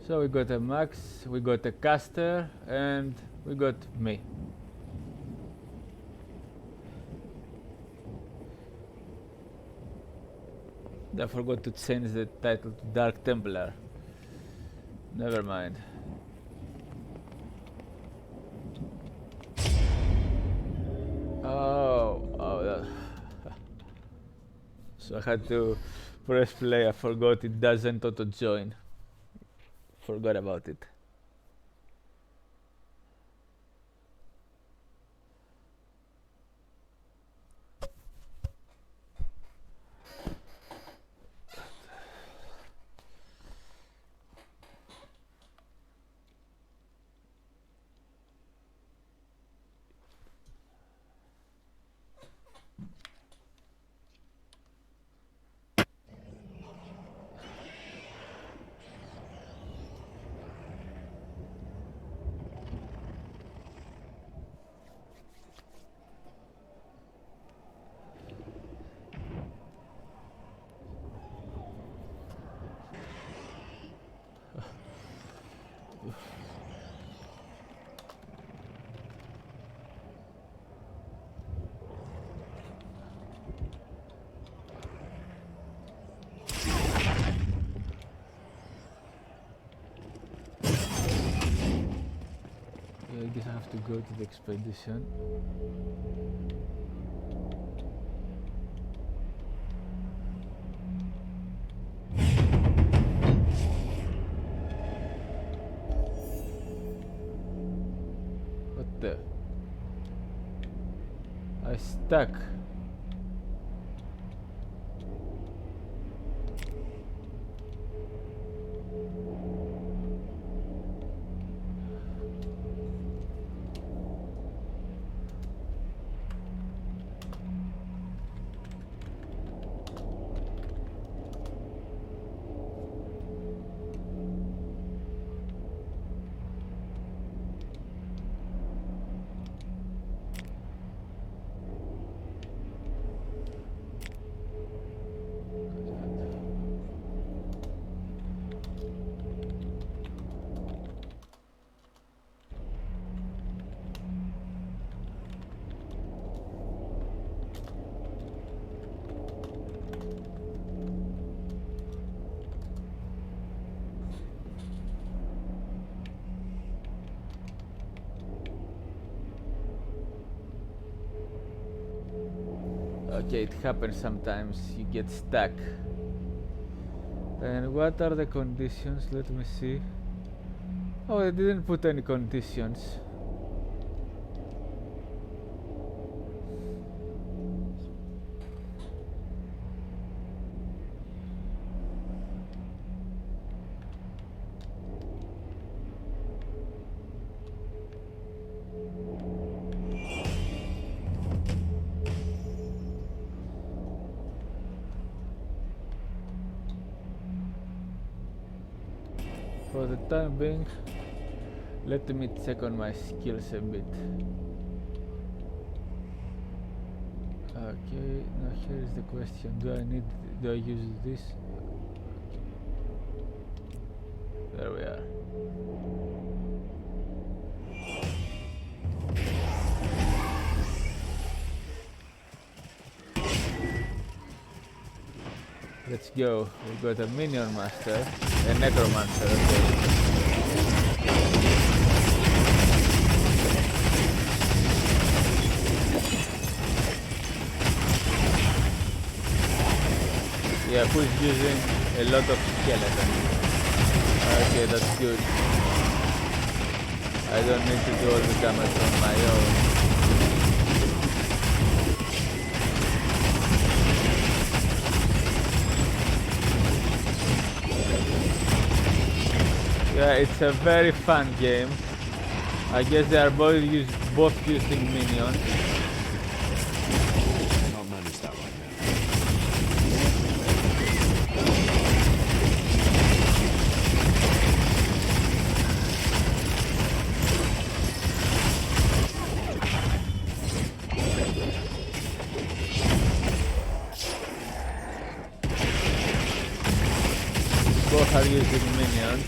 So we got a Max, we got a caster, and we got me. I forgot to change the title to Dark Templar. Never mind. Oh, so I had to press play. I forgot it doesn't auto join. Forgot about it. I guess I have to go to the expedition. What the? I stuck. Okay, it happens sometimes, you get stuck. And what are the conditions? Let me see. Oh, they didn't put any conditions. For the time being, let me check on my skills a bit. Okay, now here is the question. Do I use this? There we are. Let's go. We got a minion master, a necromancer. Okay. Yeah, who's using a lot of skeletons? Okay, that's good. I don't need to do all the damage on my own. Yeah, it's a very fun game. I guess they are both using minions. Can't manage that right now. Both are using minions.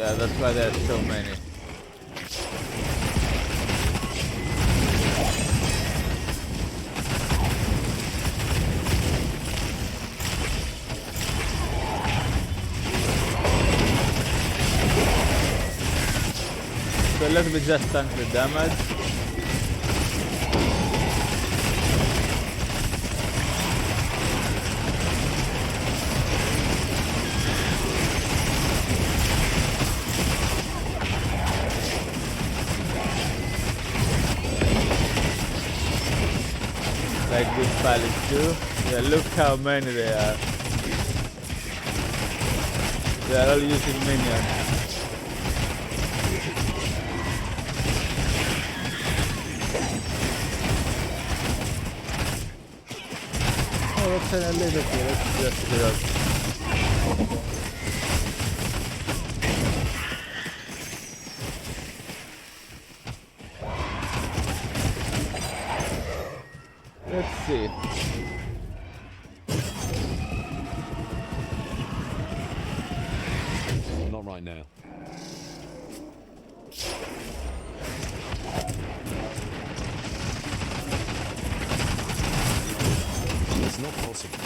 Yeah, that's why there's so many. So let me just tank the damage. Like good pallets do. Yeah, look how many they are. They are all using minions. Oh, that's an ability. Let's just do that. Let's see. Not right now. It's not possible.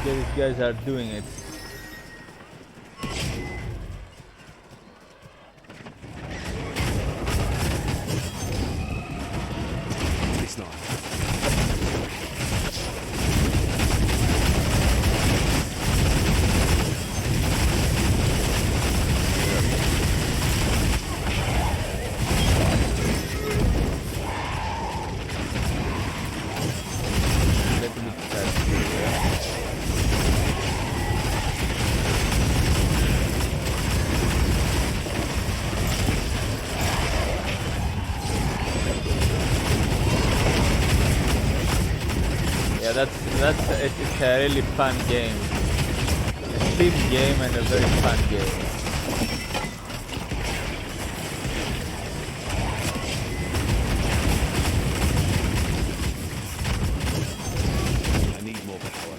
Okay, these guys are doing it. It's not. Let me start here. Yeah, it's a really fun game. A steep game and a very fun game. I need more power.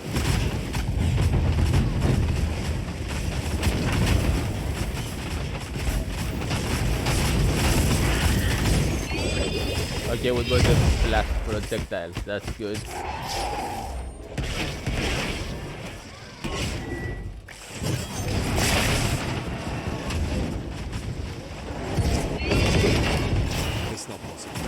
Okay, we got the blast projectiles. That's good. It's not possible.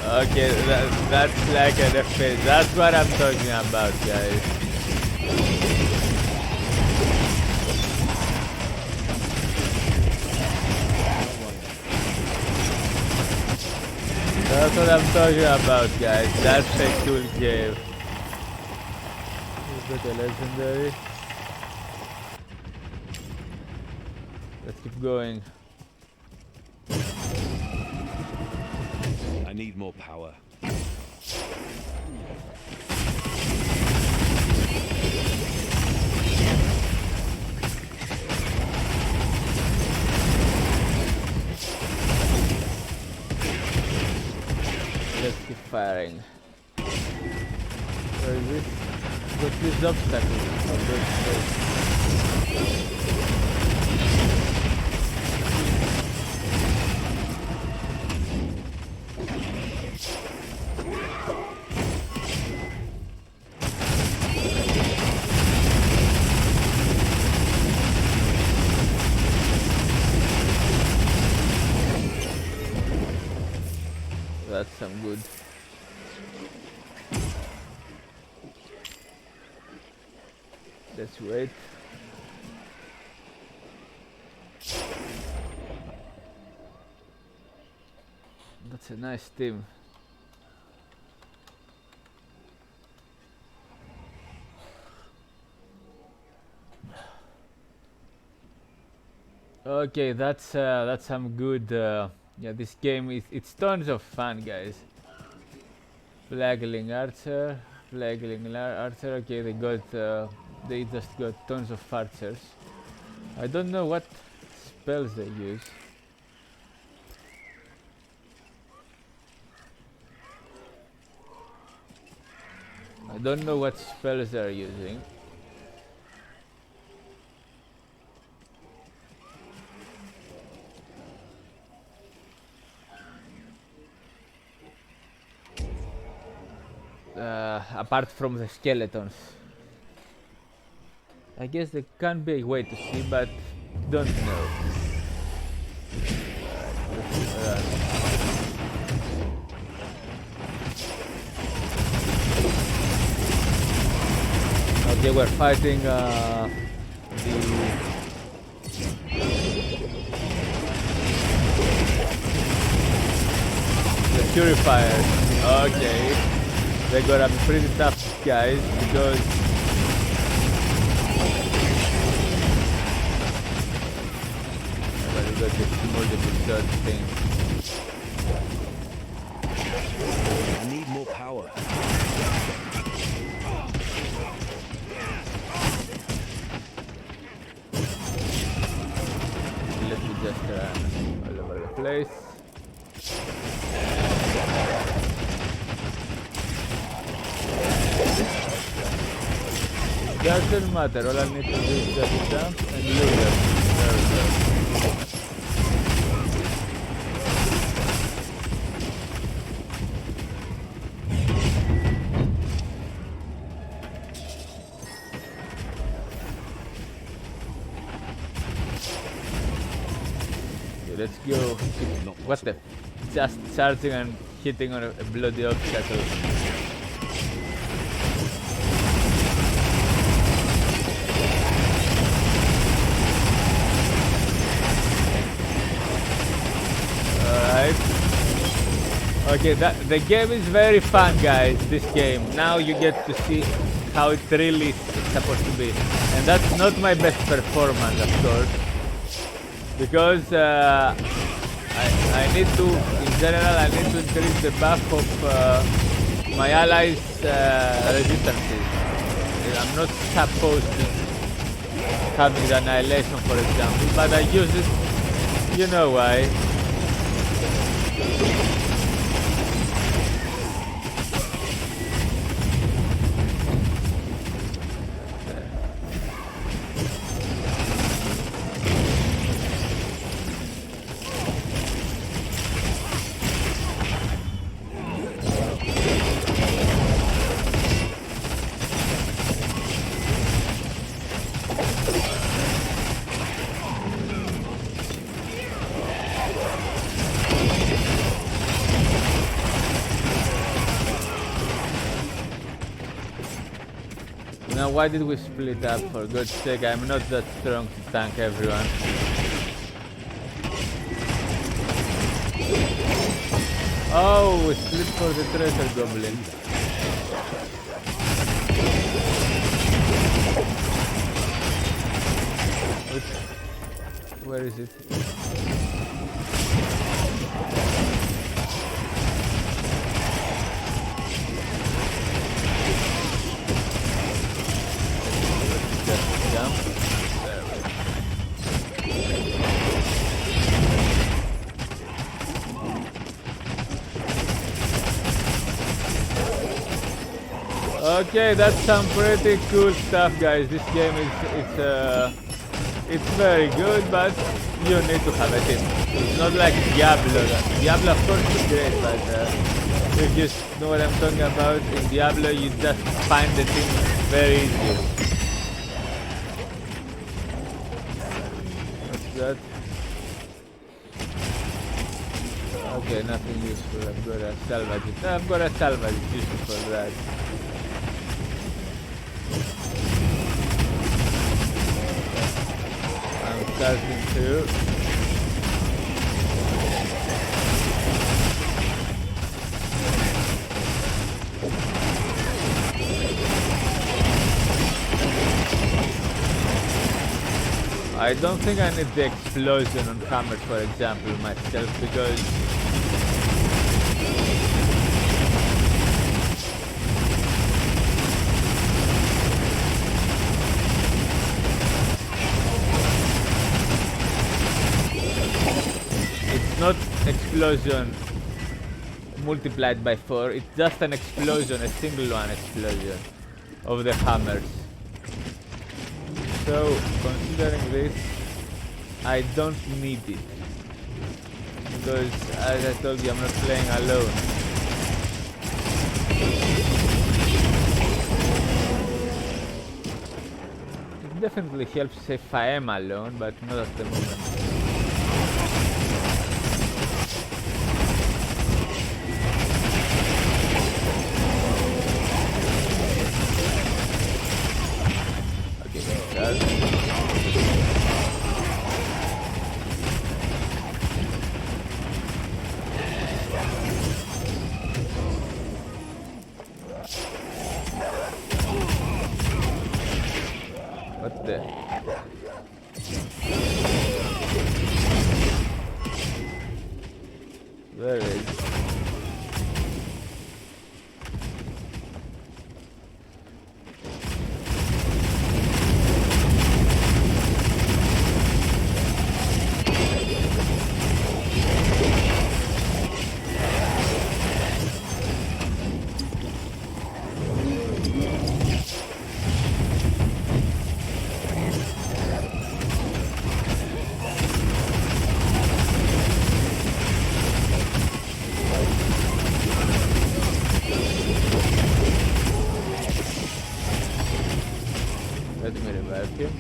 Okay, that's like an effect. That's what I'm talking about, guys. That's what I'm talking about, guys. That's a cool game. Is that a legendary? Let's keep going. I need more power. Let's keep firing. Where is it? What's this obstacle? Oh, that's that's some good. Let's wait. That It's a nice team. Okay, that's some good. Yeah, this game it's tons of fun, guys. Flagling archer, archer. Okay, they just got tons of archers. I don't know what spells they use. I don't know what spells they're using. Apart from the skeletons. I guess there can be a way to see, but don't know. Okay, we're fighting the purifiers. Okay, they're gonna be pretty tough, guys, because we got this multiple shot thing. I need more power. Let me just run all over the place. Doesn't matter, all I need to do is just jump and loot them. There we go. Okay, let's go. What the? Just charging and hitting on a bloody obstacle. Okay, the game is very fun, guys, this game. Now you get to see how it really is supposed to be. And that's not my best performance, of course. Because I need to, in general, I need to increase the buff of my allies' resistances. I'm not supposed to having the annihilation, for example, but I use it, you know why. Now, why did we split up? For God's sake, I'm not that strong to tank everyone. Oh, we split for the treasure goblin. Where is it? Okay, that's some pretty cool stuff, guys. This game it's very good, but you need to have a team. It's not like Diablo. Diablo, of course, is great, but if you know what I'm talking about, in Diablo you just find the team very easy. What's that? Okay, nothing useful. I'm gonna salvage it. I'm gonna salvage it useful for that. I'm starting to. I don't think I need the explosion on hammer, for example, myself, because it's not explosion multiplied by 4, it's just an explosion, a single one explosion of the hammers. So, considering this, I don't need it. Because, as I told you, I'm not playing alone. It definitely helps if I am alone, but not at the moment. What the? There it is. Let me revive him.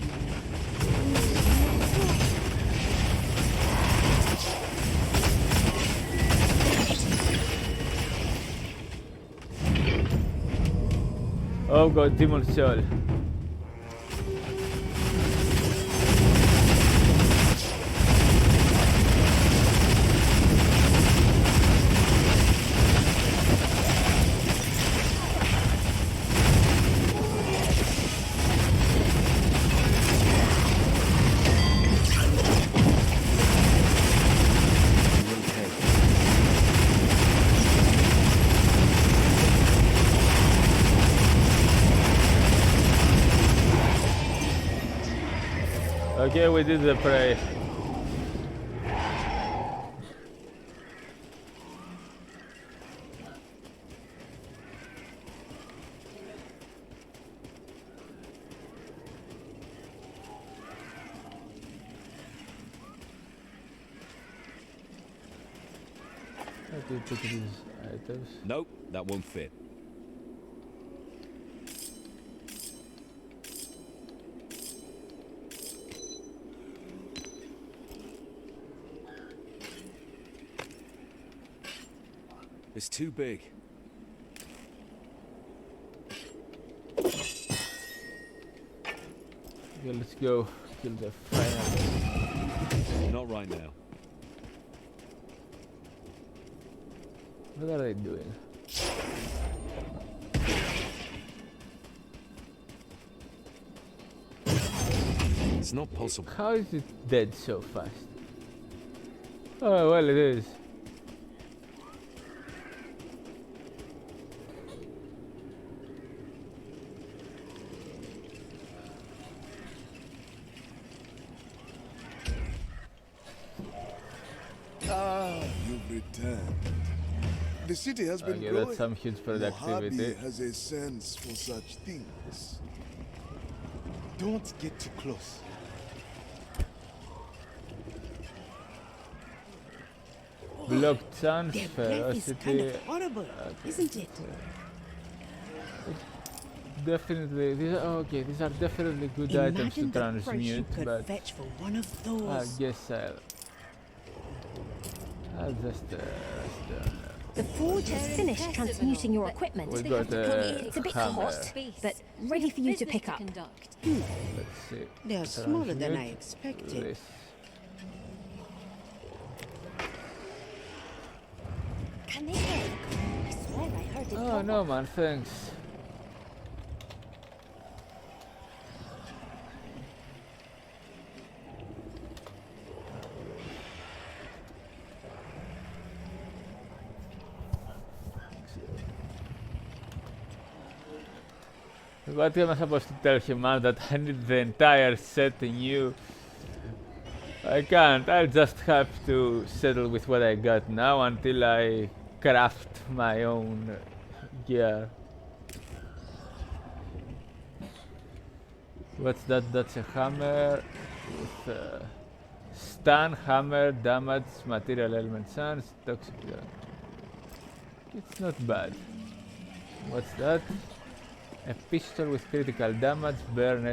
Oh god, Demon Soul. Okay, we did the prey. How do you put these items? Nope, that won't fit. It's too big. Okay, let's go kill the final. Not right now. What are they doing? It's not possible. How is it dead so fast? Oh, well, it is. You've returned. The city has been Okay, growing. that's some huge productivity. Mojave has a sense for such things. Don't get too close. Block chance, Their breath is kind ferocity. of horrible, isn't it? Definitely, these are okay. These are definitely good items to Imagine the price you transmute, could but fetch for one of I those. guess I'll just The forge has finished transmuting your equipment. we got It's a bit hammer. hot, but ready for you to pick up. Let's see. They are smaller than I Transmute expected. This. Can they work? I swear I heard it. Oh no, man, thanks. What am I supposed to tell him now that I need the entire set new? I can't. I'll just have to settle with what I got now until I craft my own gear. What's that? That's a hammer with stun, hammer, damage, material element, chance, toxic. It's not bad. What's that? A pistol with critical damage, burn,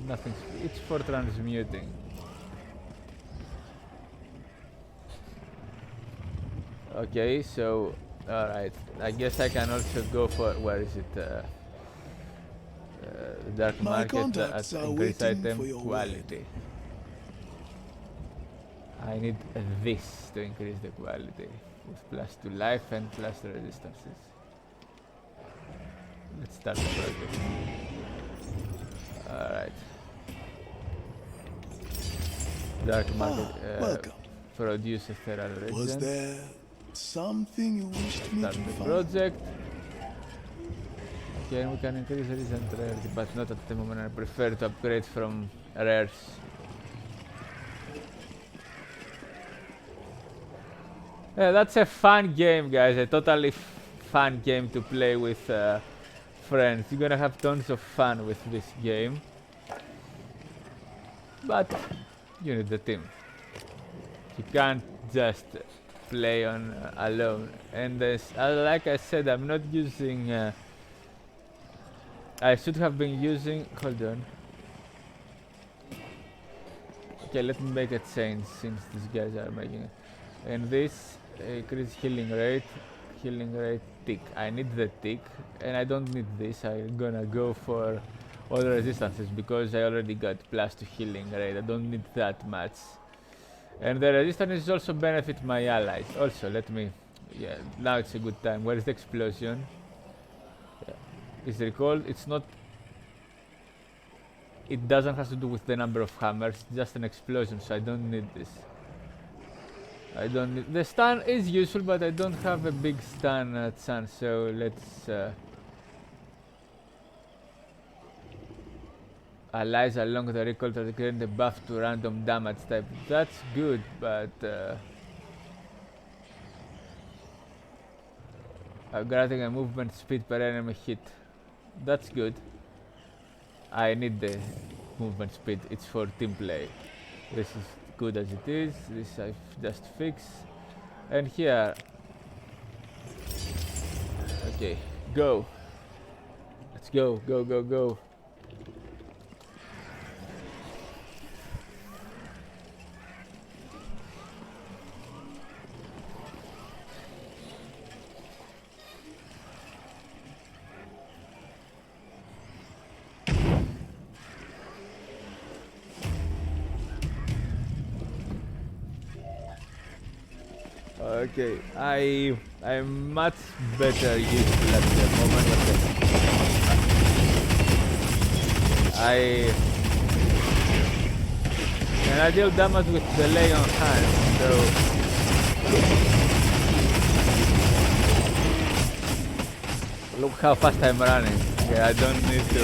nothing. It's for transmuting. Okay, so alright. I guess I can also go for, where is it? Dark My market contacts at are increase waiting item for your quality. I need this to increase the quality with +2 life and +2 resistances. Let's start the project. Alright. Dark market welcome. produce a feral Was region. there something you wished me Start to the find? project. Okay, we can increase the recent rarity, but not at the moment. I prefer to upgrade from rares. Yeah, that's a fun game, guys. A totally fun game to play with friends. You're gonna have tons of fun with this game. But you need the team. You can't just play on alone. And like I said, I'm not using. I should have been using. Hold on. Okay, let me make a change since these guys are making it. And this increase healing rate, tick. I need the tick, and I don't need this. I'm gonna go for all resistances because I already got +2 healing rate. I don't need that much. And the resistance also benefit my allies. Also, let me. Yeah, now it's a good time. Where is the explosion? Yeah. It's recalled. It's not. It doesn't have to do with the number of hammers. Just an explosion, so I don't need this. I don't need. The stun is useful, but I don't have a big stun chance. So let's. Allies along the recall to create the buff to random damage type. That's good, but granting a movement speed per enemy hit. That's good. I need the movement speed. It's for team play. This is good as it is. This I just fix. And here. Okay, go. Let's go, go, go, go. Okay, I'm much better useful at the moment. And I deal damage with the lay on hand, so look how fast I'm running. Okay, I don't need to.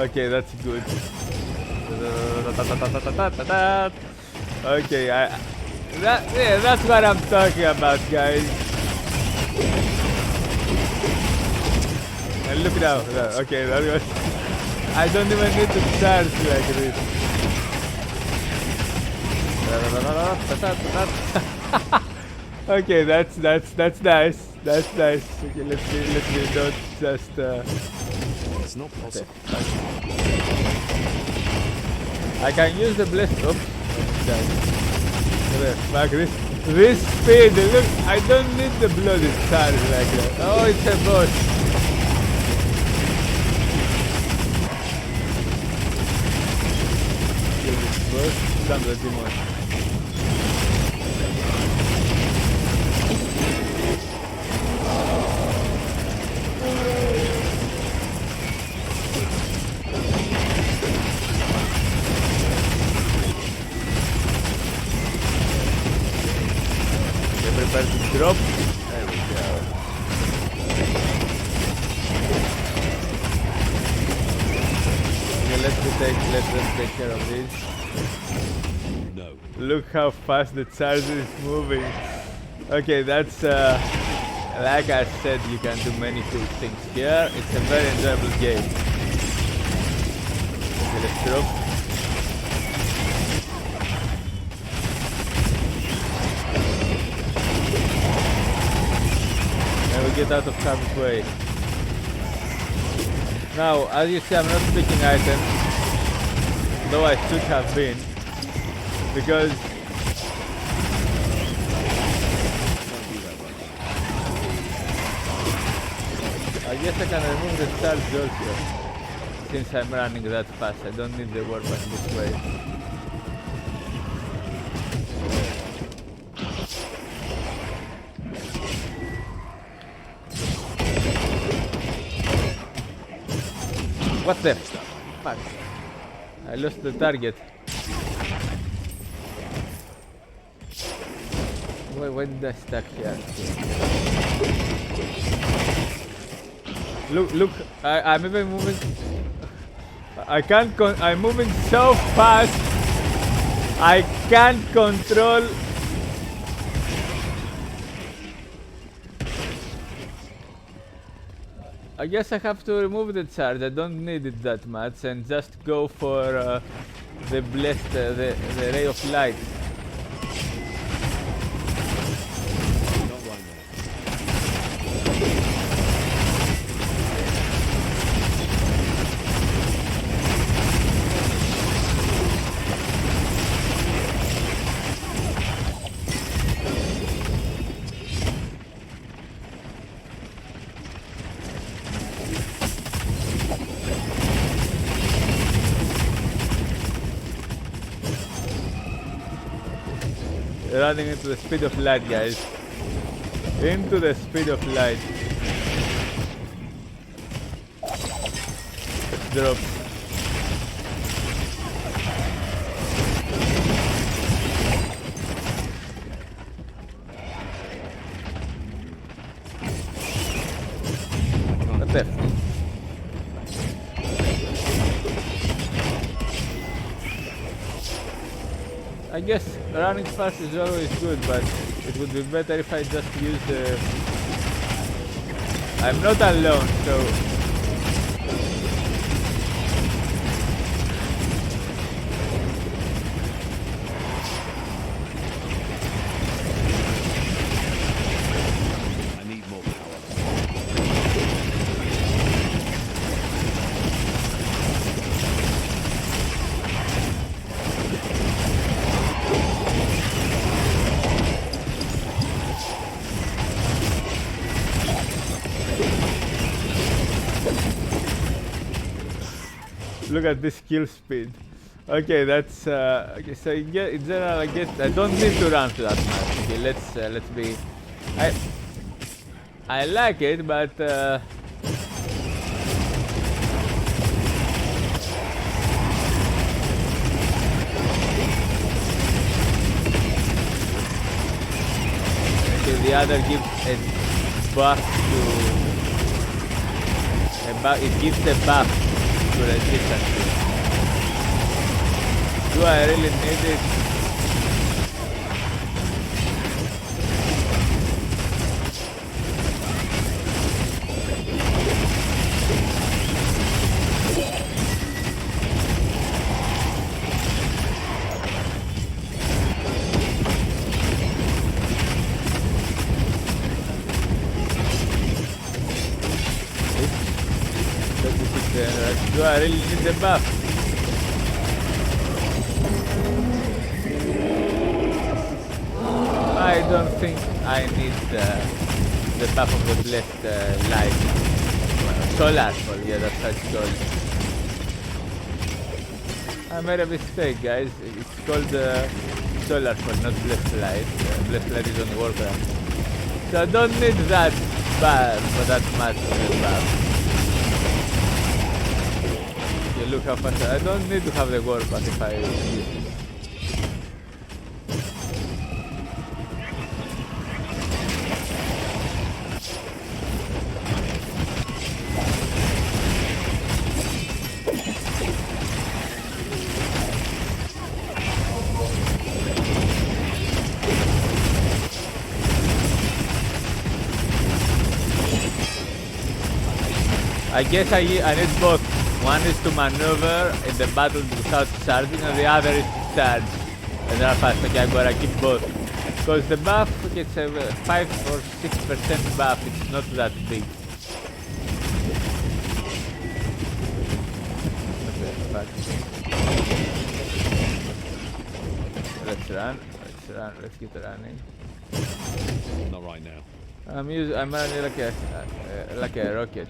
Okay, that's good. Okay, that's what I'm talking about, guys. And look now. Okay, that was. I don't even need to charge like this. Okay, that's nice. That's nice. Okay, let me not just. It's not possible. I can use the blast. Oops. Fuck this speed, look, I don't need the bloody charge like that. Oh, it's a boss. Kill this boss, dump the demon. Prepare to drop. There we go. Let them take care of this. No. Look how fast the charger is moving. Okay, that's like I said, you can do many cool things here. It's a very enjoyable game. Okay, let's drop. And we get out of harm's way. Now, as you see, I'm not picking items, though I should have been, because I guess I can remove the charge also, since I'm running that fast. I don't need the warpath this way. What the fuck? I lost the target. Why did I stuck here? Look, I'm even moving. I'm moving so fast. I can't control. I guess I have to remove the charge. I don't need it that much, and just go for the blessed, the ray of light. Not right now. Running into the speed of light, guys. Into the speed of light. Let's drop. What the f- I guess running fast is always good, but it would be better if I just use the... I'm not alone, so... I need more power. Look at this kill speed. Okay, that's okay. So in general, I guess I don't need to run to that much. Okay, let's be. I like it, but okay, the other gives a buff to. It gives a buff to resistance. Do I really need it? Do I really need the buff? I don't think I need the buff of the blessed light. Solar fall, yeah, that's how it's called. I made a mistake, guys. It's called solar fall, not blessed light. Blessed light is on the Warcraft. So I don't need that buff for that much of the buff. Look how fast I don't need to have the warpath if I use it. I guess I need both. One is to maneuver in the battle without charging, and the other is to charge. And they're fast. Okay, I'm gonna keep both. Because the buff, it's a 5 or 6% buff, it's not that big. Okay, back. Let's run, let's keep running. Not right now. I'm running like a rocket.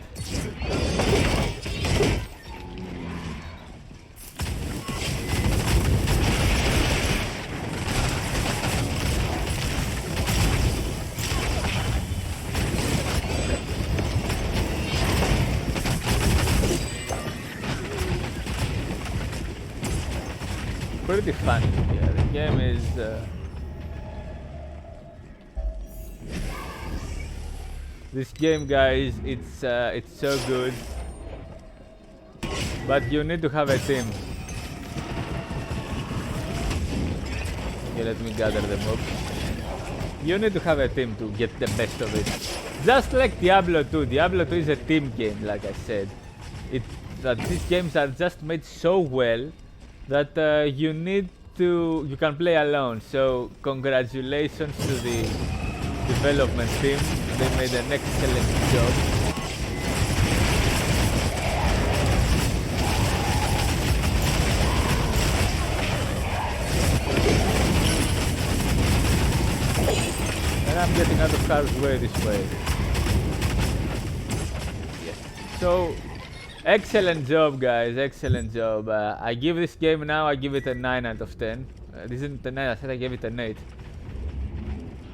Pretty fun here. The game is this game, guys, it's so good, but you need to have a team. Okay, let me gather them up. You need to have a team to get the best of it. Just like Diablo 2. Diablo 2 is a team game, like I said. That these games are just made so well that you can play alone. So congratulations to the development team. They made an excellent job. And I'm getting out of harm's way this way. Yes. So excellent job, guys, excellent job. I give this game now, I give it a 9 out of 10. This isn't a 9, I said I gave it an 8.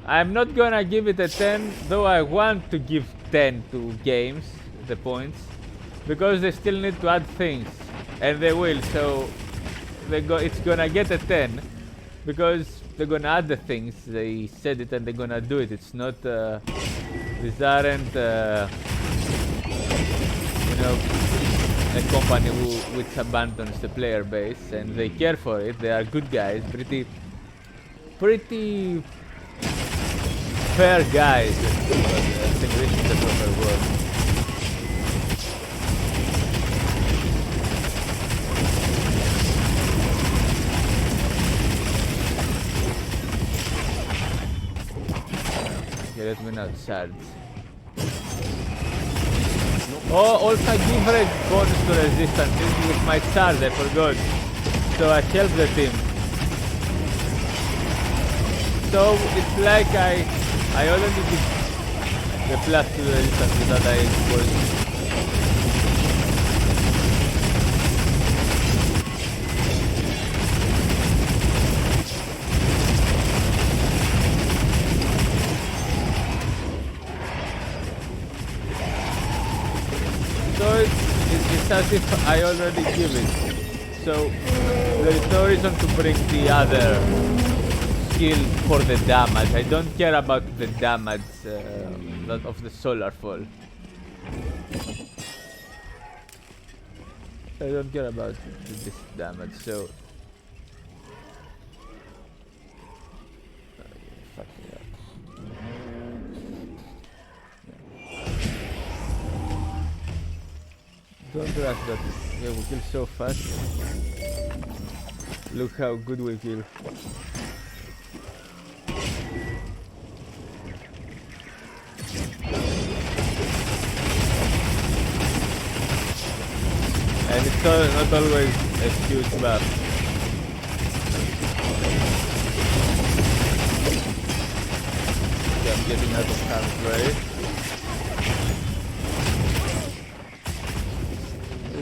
I'm not gonna give it a 10, though I want to give 10 to games, the points, because they still need to add things, and they will, so it's gonna get a 10, because they're gonna add the things, they said it and they're gonna do it. It's not, these aren't, you know, a company which abandons the player base, and they care for it. They are good guys, pretty fair guys. I think this is the proper word. Okay, let me not charge. Oh, also I give a bonus to resistance with my charge, I forgot. So I help the team. So it's like I already did the plus 2 resistance that I was. So it's as if I already give it. So there is no reason to bring the other skill for the damage. I don't care about the damage of the solar fall. I don't care about this damage, so fuck it up. Don't rush that. Yeah, we kill so fast. Look how good we kill. And it's not always a huge buff. Okay, I'm getting out of harm's way.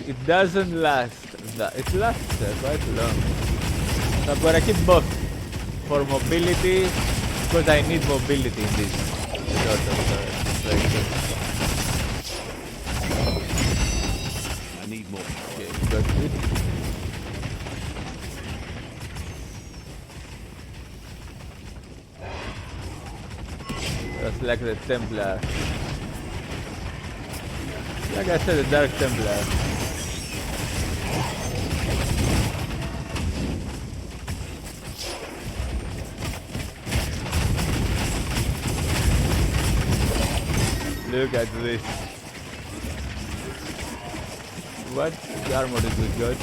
It doesn't last that. It lasts quite long. So I'm gonna keep both for mobility, because I need mobility in this sort of situation. I need more. Okay, got it. Just like the Templar. Like I said, the Dark Templar. Look at this. what armor did we got?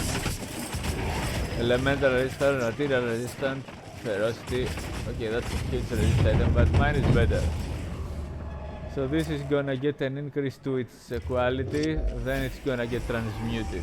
Elemental resistant, material resistant, ferocity. Okay, that's a huge resist item, but mine is better. So this is gonna get an increase to its quality, then it's gonna get transmuted.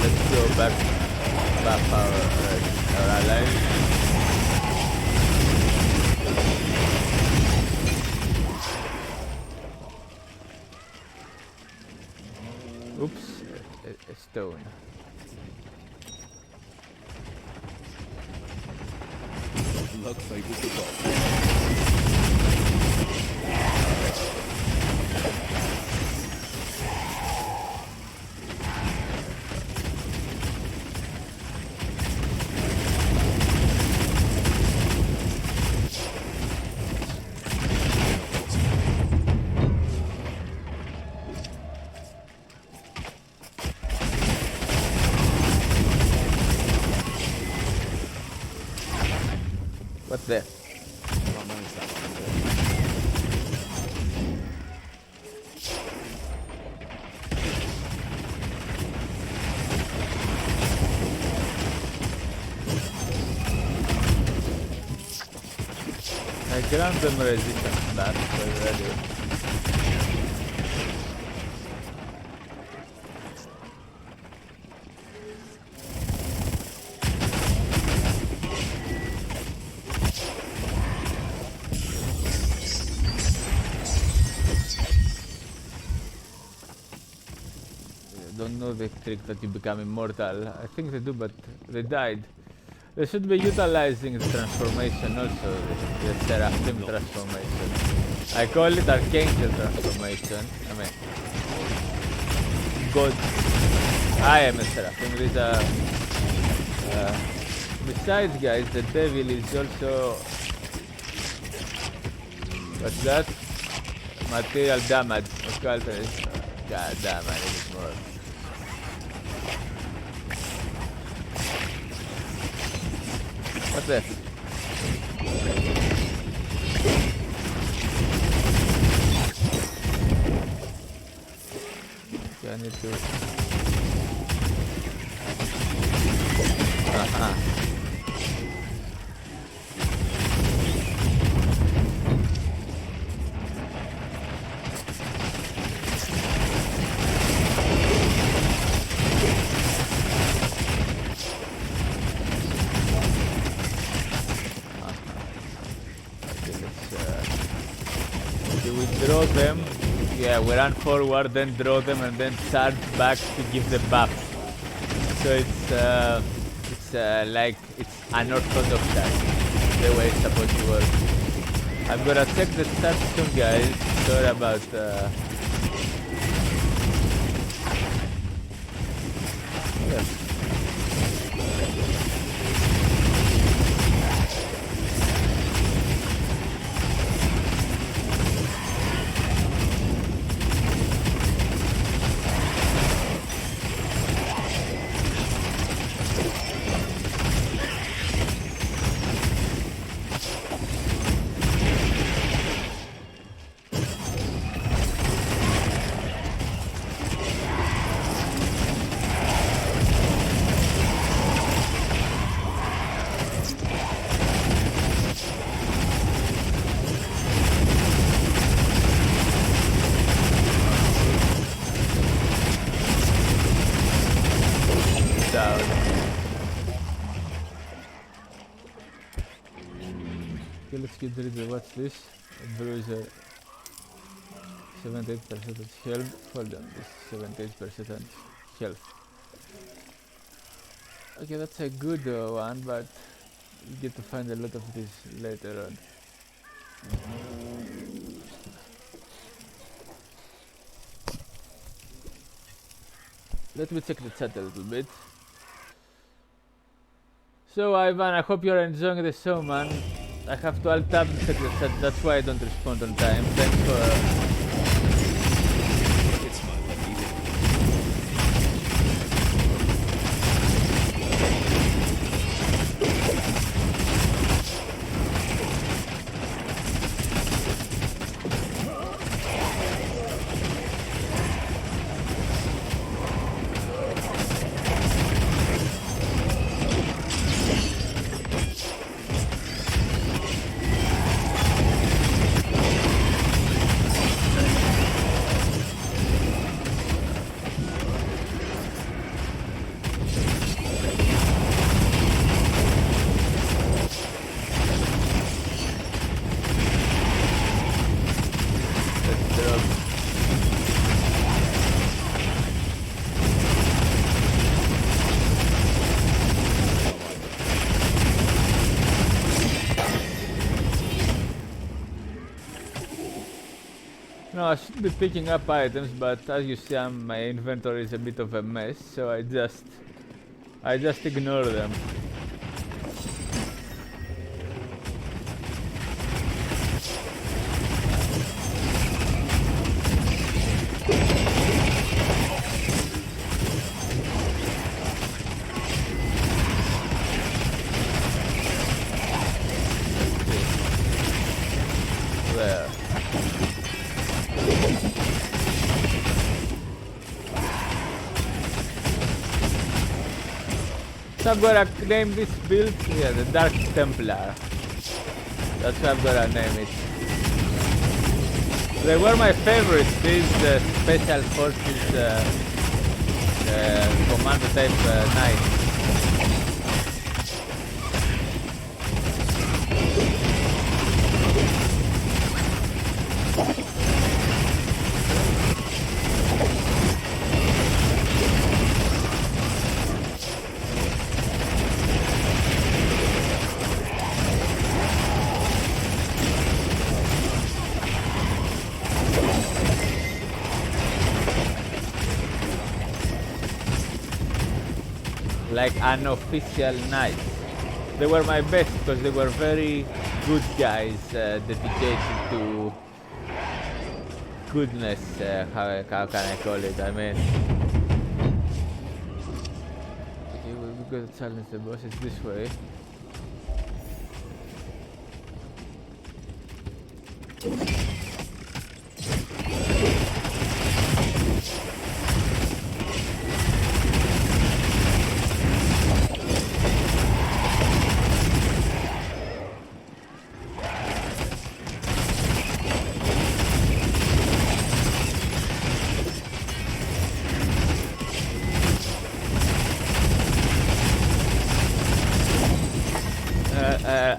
Let's go back our allies. Oops, a stone. Luck favors the bold. What's there? Can't manage that one. I grant them resistance, that's already. Don't know the trick that you become immortal. I think they do, but they died. They should be utilizing the transformation also, the Seraphim transformation. I call it Archangel transformation. I mean, God. I am a Seraphim. These are. Besides, guys, the devil is also. What's that? Material damage. Occult is. God damn, I need it more. What's this? Okay, I need to... Draw them, yeah, we run forward, then draw them, and then charge back to give the buff. So it's like it's unorthodox type, the way it's supposed to work. I'm gonna check the stats soon, guys. Sorry about. Yeah. Okay, let's get rid of what's this? A bruiser. 78% of health. Hold on, this 78% health. Okay, that's a good one, but you get to find a lot of this later on. Let me check the chat a little bit. So Ivan, I hope you're enjoying the show, man. I have to alt tab and check the chat, that's why I don't respond on time. Thanks for... It's my lucky day. I should be picking up items, but as you see, my inventory is a bit of a mess, so I just ignore them. There. So I'm gonna name this build, yeah, the Dark Templar. That's what I'm gonna name it. They were my favorites, these special forces commando type knights. Like unofficial knights. They were my best because they were very good guys, dedicated to goodness. How can I call it? I mean, okay, we've got to challenge the boss. It's this way.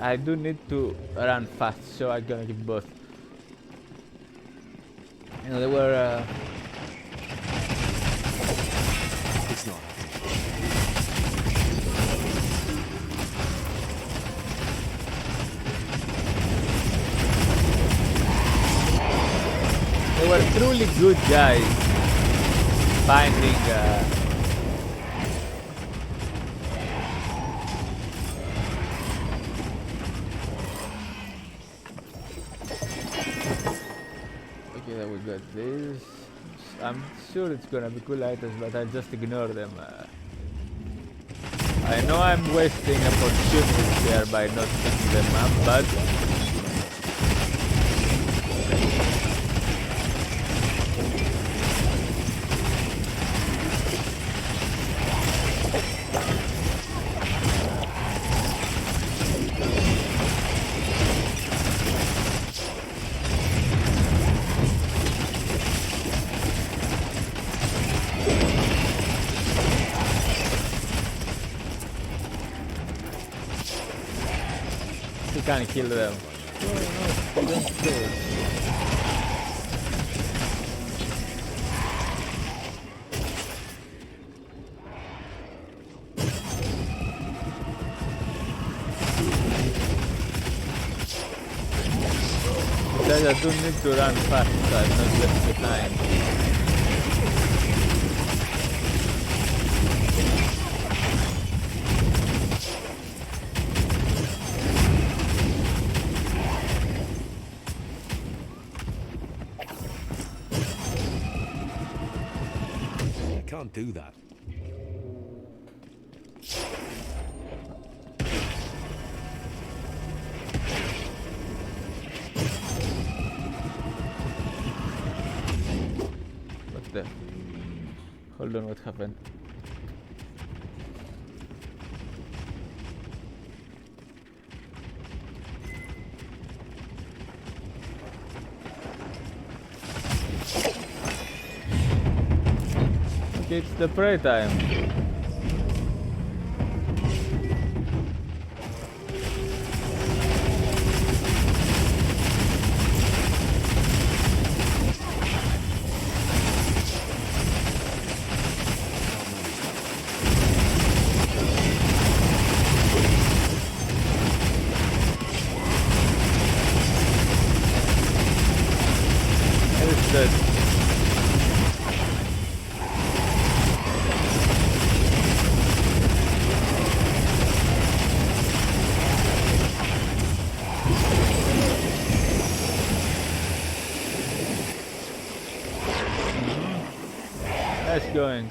I do need to run fast, so I'm gonna keep both. You know, they were. It's not. They were truly good guys. Finding. Okay, we got this. I'm sure it's gonna be cool items, but I just ignore them. I know I'm wasting opportunities here by not picking them up, but you can't kill them. Oh, no, they don't kill. Besides, I do need to run fast, so I'm not left behind. Can't do that. What the? Hold on, what happened? Okay, it's the prey time. Where is that? Nice going.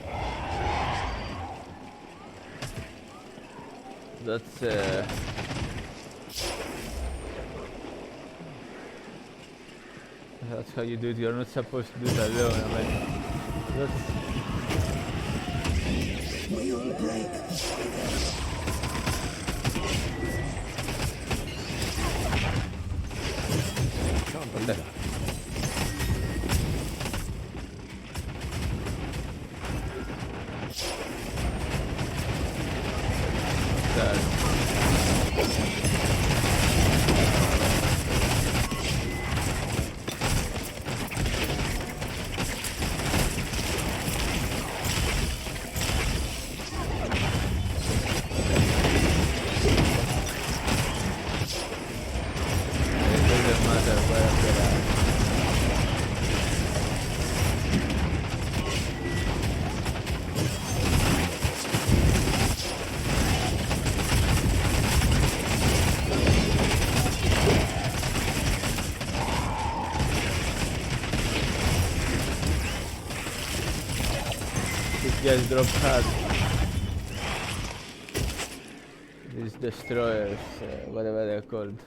That's that's how you do it. You're not supposed to do it alone. I mean, that's Can't do that. it doesn't matter where they're at. These guys drop hard. These destroyers, whatever they're called.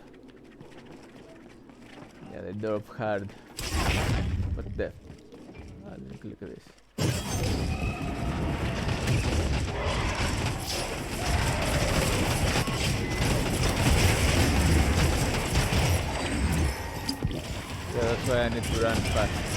Yeah, they drop hard. But there. Let me click this. Yeah, that's why I need to run fast.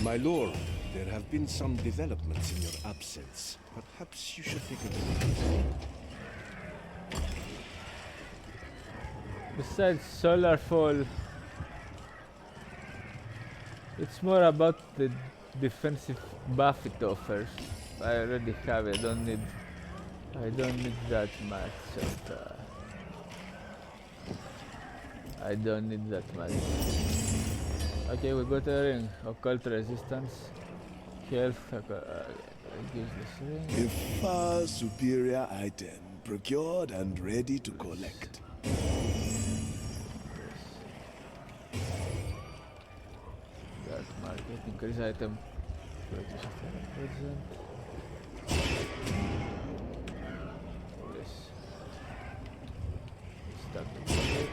My lord, there have been some developments in your absence. Perhaps you should take a look. Besides solar fall, it's more about the defensive buff it offers. I already have it. I don't need that much of, I don't need that much. Okay, we got a ring. Occult resistance. Health. Gives this ring. A far superior item, procured and ready to collect. Dark market. Increase item. Purchase of an present. Yes. Start the market.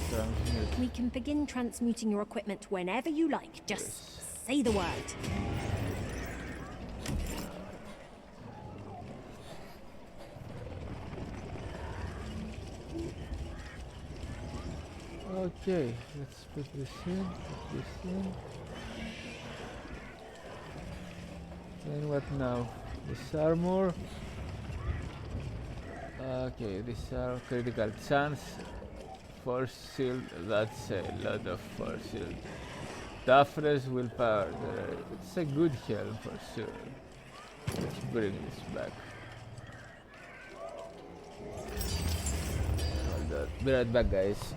Transmute. We can begin transmuting your equipment whenever you like. Just say the word. Okay, let's put this in, And what now? This armor. Okay, these are critical chance. Force shield, that's a lot of force shield. Toughness, willpower. It's a good helm for sure. Let's bring this back. Hold on. Be right back, guys.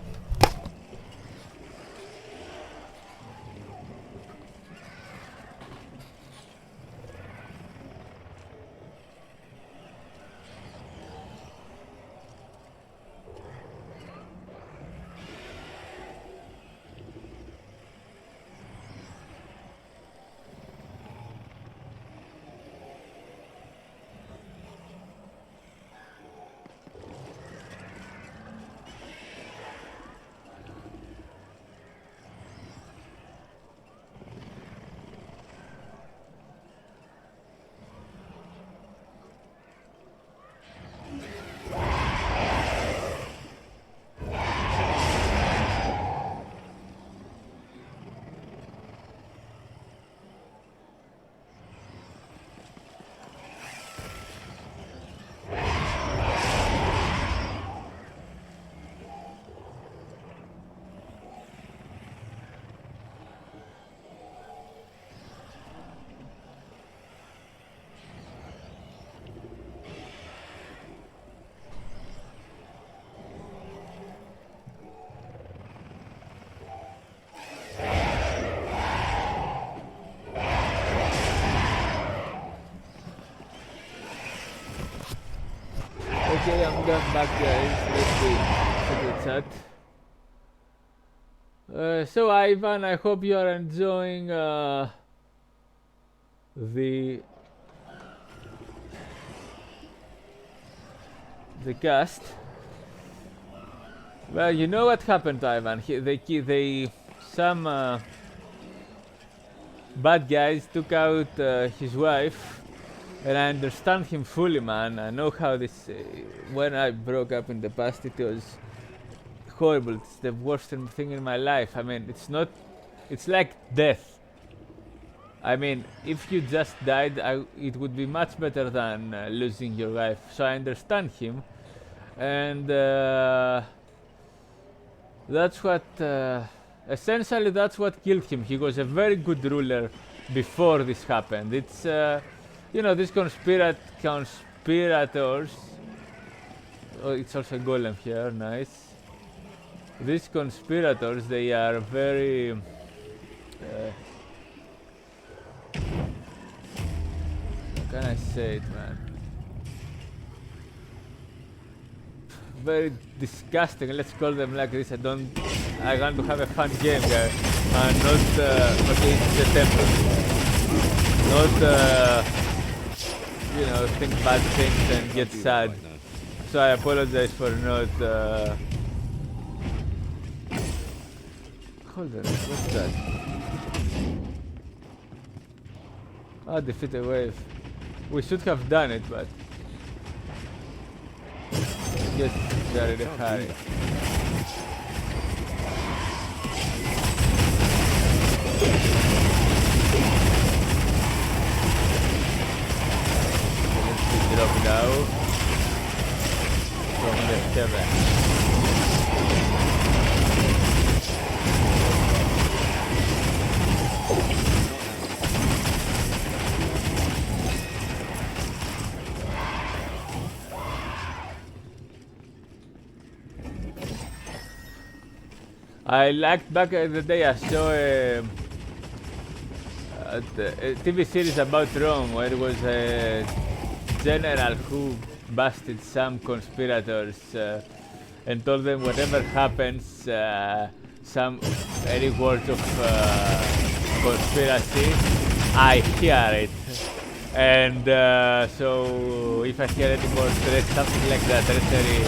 welcome back, guys. Let's see the chat. So Ivan, I hope you are enjoying the cast. Well, you know what happened to Ivan. Some bad guys took out his wife, and I understand him fully, man. I know how this. When I broke up in the past, it was horrible. It's the worst thing in my life. I mean, it's not. It's like death. I mean, if you just died, it would be much better than losing your wife. So I understand him, and that's what. Essentially, that's what killed him. He was a very good ruler before this happened. It's, you know, these conspirators. Oh, it's also a golem here. Nice. These conspirators, they are very. How can I say it, man? Very disgusting. Let's call them like this. I want to have a fun game, guys, and not okay. It's a Templar. Not you know, think bad things and get sad. So I apologize for not. Hold on, what's that? Ah, defeat a wave. We should have done it, but. Yes, they're in a hurry. Let's drop now from the heaven. I liked back in the day. I saw a TV series about Rome where it was a general who busted some conspirators and told them whatever happens, any word of conspiracy, I hear it. And so if I hear any more threat, something like that, treachery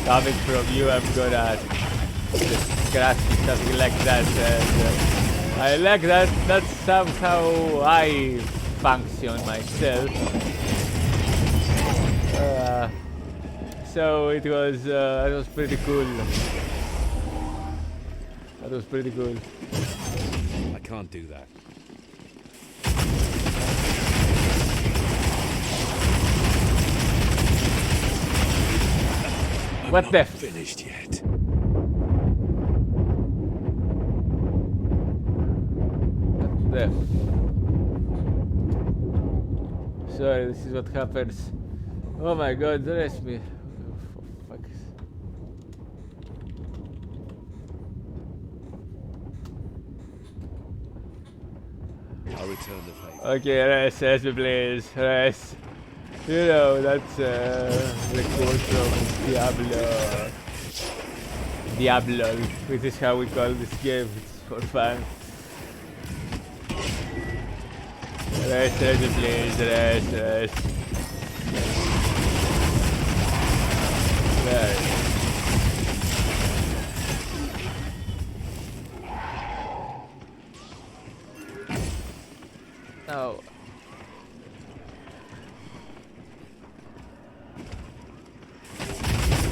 coming from you, I'm gonna just crash something like that. And, I like that. That's somehow I function myself. So it was pretty cool. That was pretty cool. I can't do that. What the f- Finished yet? Sorry, this is what happens. Oh my god, rest me. For fuck's sake. I'll return the favor. Okay, rest me please, rest. You know, that's the quote from Diablo, which is how we call this game. It's for fun. Rest me please, rest. Right. Oh.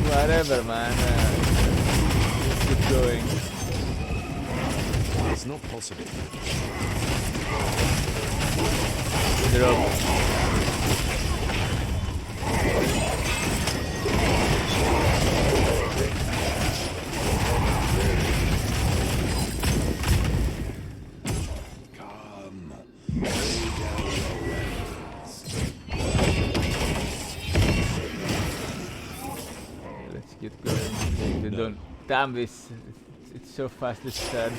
Whatever, man. Let's keep going. It's not possible. Drop. Come. Let's get going. They don't. Damn this! It's so fast. This turn.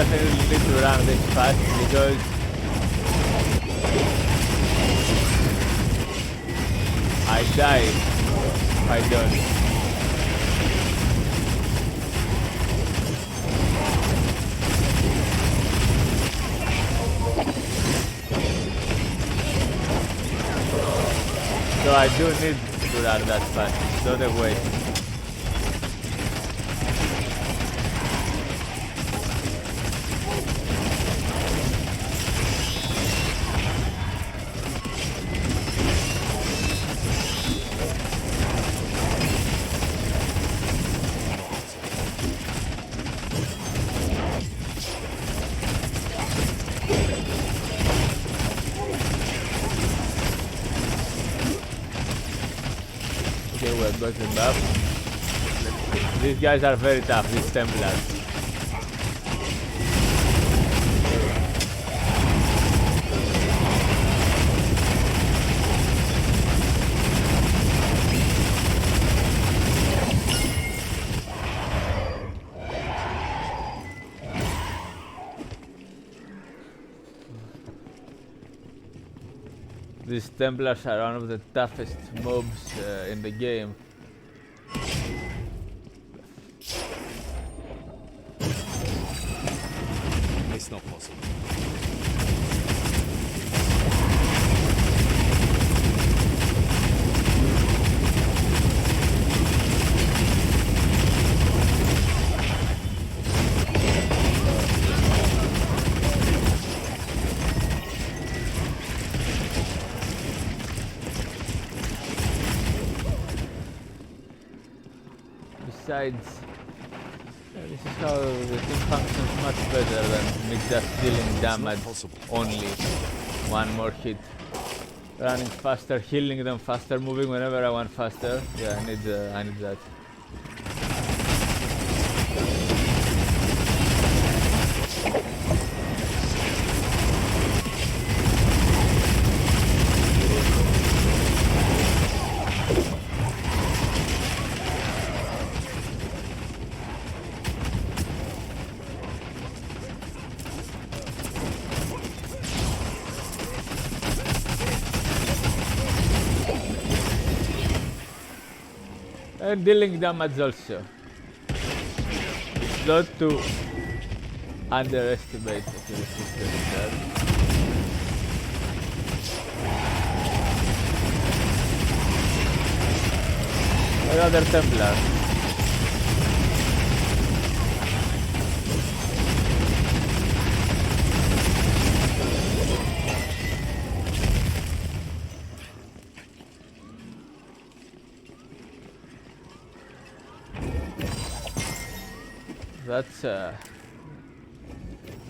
definitely need to run this fast because I die if I don't. So I do need to run that fast, it's not a waste. Got them up. These guys are very tough, these Templars. These Templars are one of the toughest mobs in the game. It's not possible. Besides, this is how the thing functions much better than me just dealing damage only one more hit. Running faster, healing them faster, moving whenever I want faster. Yeah, I need that. And dealing damage also. It's not to underestimate the system. Another Templar.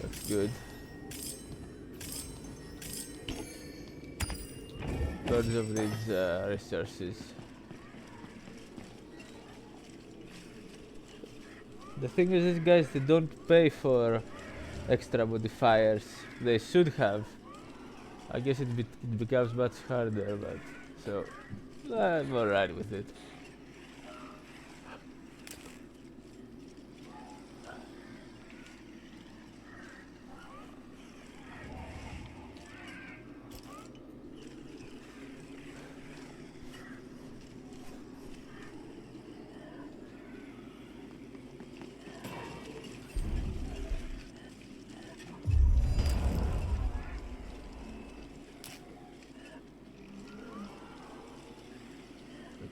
That's good. Loads of these resources. The thing is, these guys, they don't pay for extra modifiers. They should have. I guess it becomes much harder, but so I'm alright with it.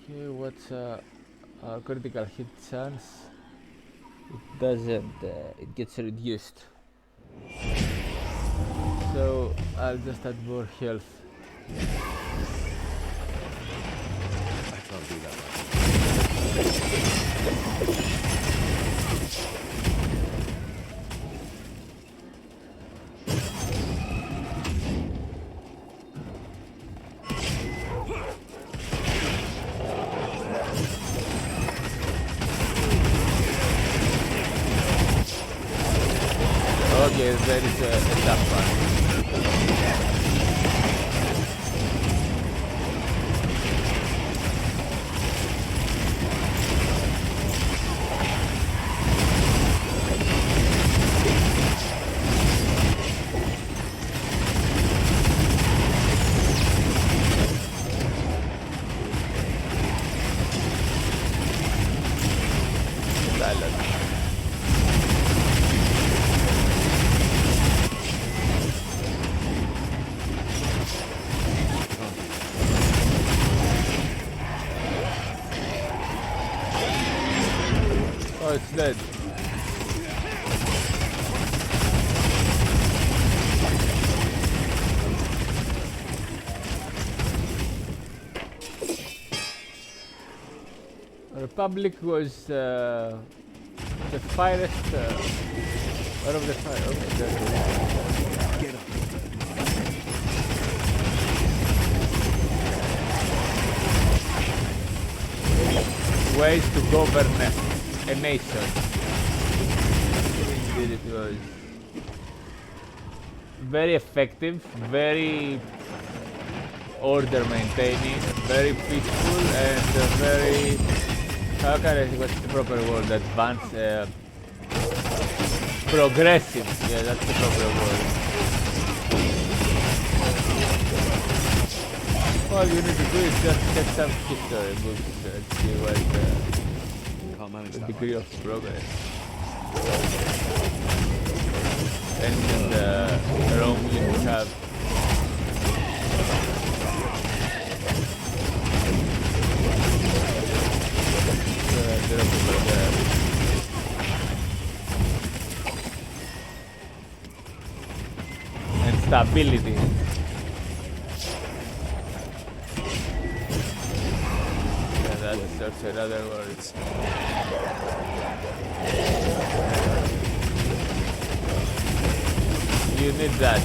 Okay, what's our critical hit chance? It doesn't, it gets reduced. So I'll just add more health. I can't do that. Okay, that is a tough one. it's dead. Republic was the finest out of the fire. Okay, there's the one. Get up. Ways to govern a nation. Indeed, it was very effective, very order maintaining, very peaceful, and very, how can I think, what's the proper word? Advanced, progressive. Yeah, that's the proper word. All you need to do is just check some history books and see what Can't manage the that. degree of progress. And in the Rome you have there are people there. And stability. Yeah, that's another word. You need that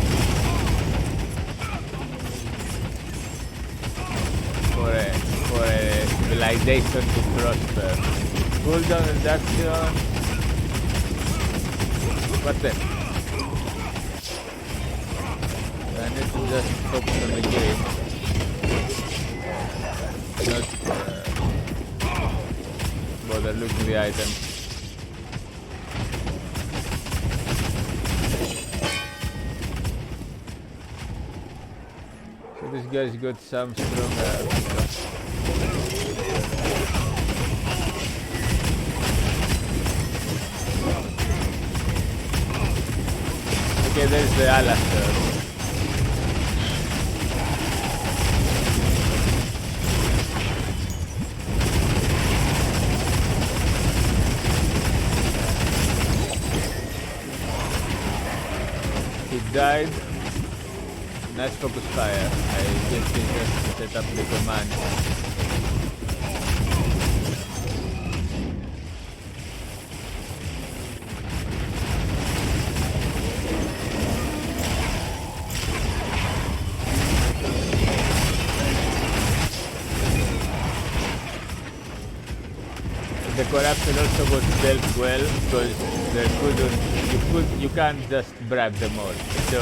for a civilization to prosper. Cooldown reduction. What then? I need to just focus on the game. Not bother looking the items. So this guy's got some strong okay, there's the Alastair. He died. Nice focus fire. I guess he just set up the command. The corruption also was dealt well because you can't just bribe them all. So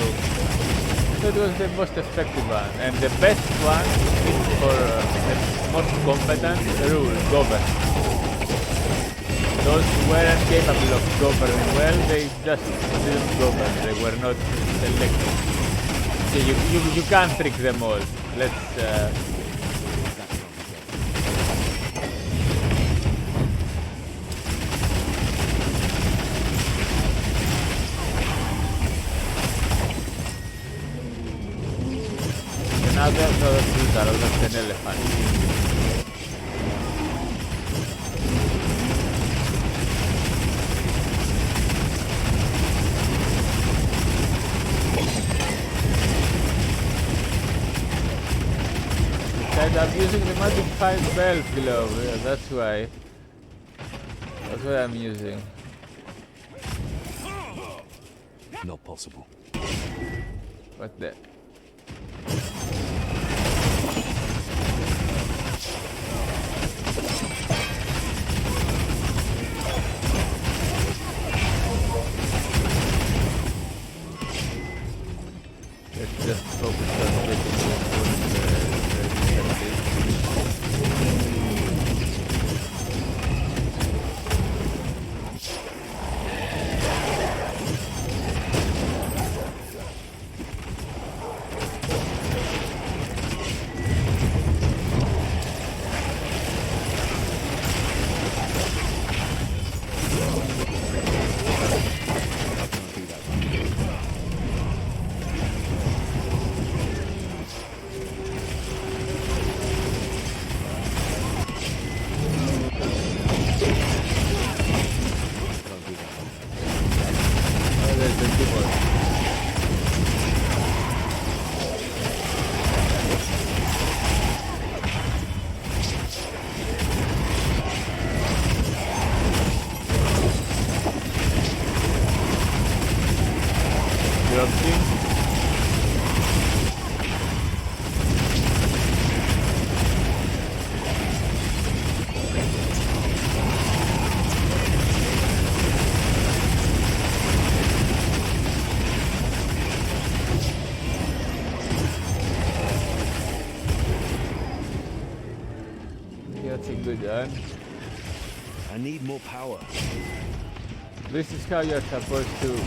it was the most effective one, and the best one for the most competent govern. Those who weren't capable of governing well, they just didn't govern. They were not selected. So you can't trick them all. Let's. Now there's other things that are just an elephant. Besides, I'm using the magic 5 belt glove, yeah, that's why. That's what I'm using. Not possible. What the? Let's just focus on getting dropping. That's a good one. I need more power. This is how you're supposed to.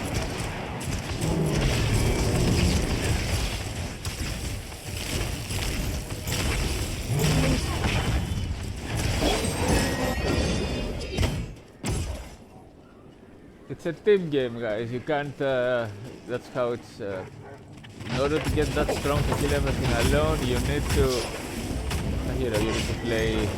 It's a team game, guys. You can't. That's how it's. In order to get that strong to kill everything alone, you need to. Here, you need to play.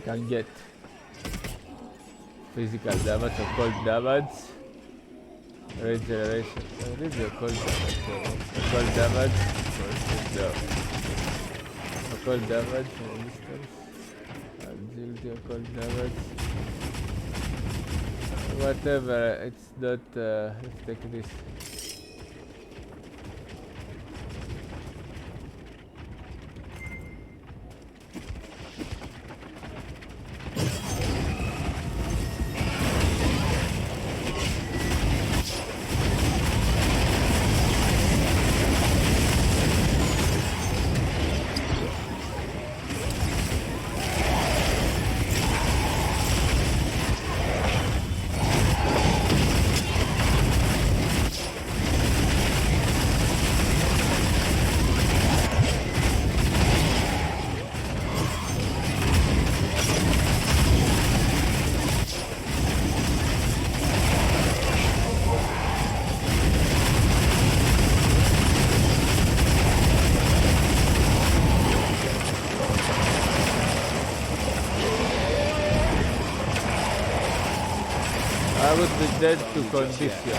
Can get physical damage or cold damage, regeneration. This is a cold damage. Cold damage. No. Cold damage. Resistance. Agility or cold damage. Whatever. It's not. Let's take this. I would be dead to condition.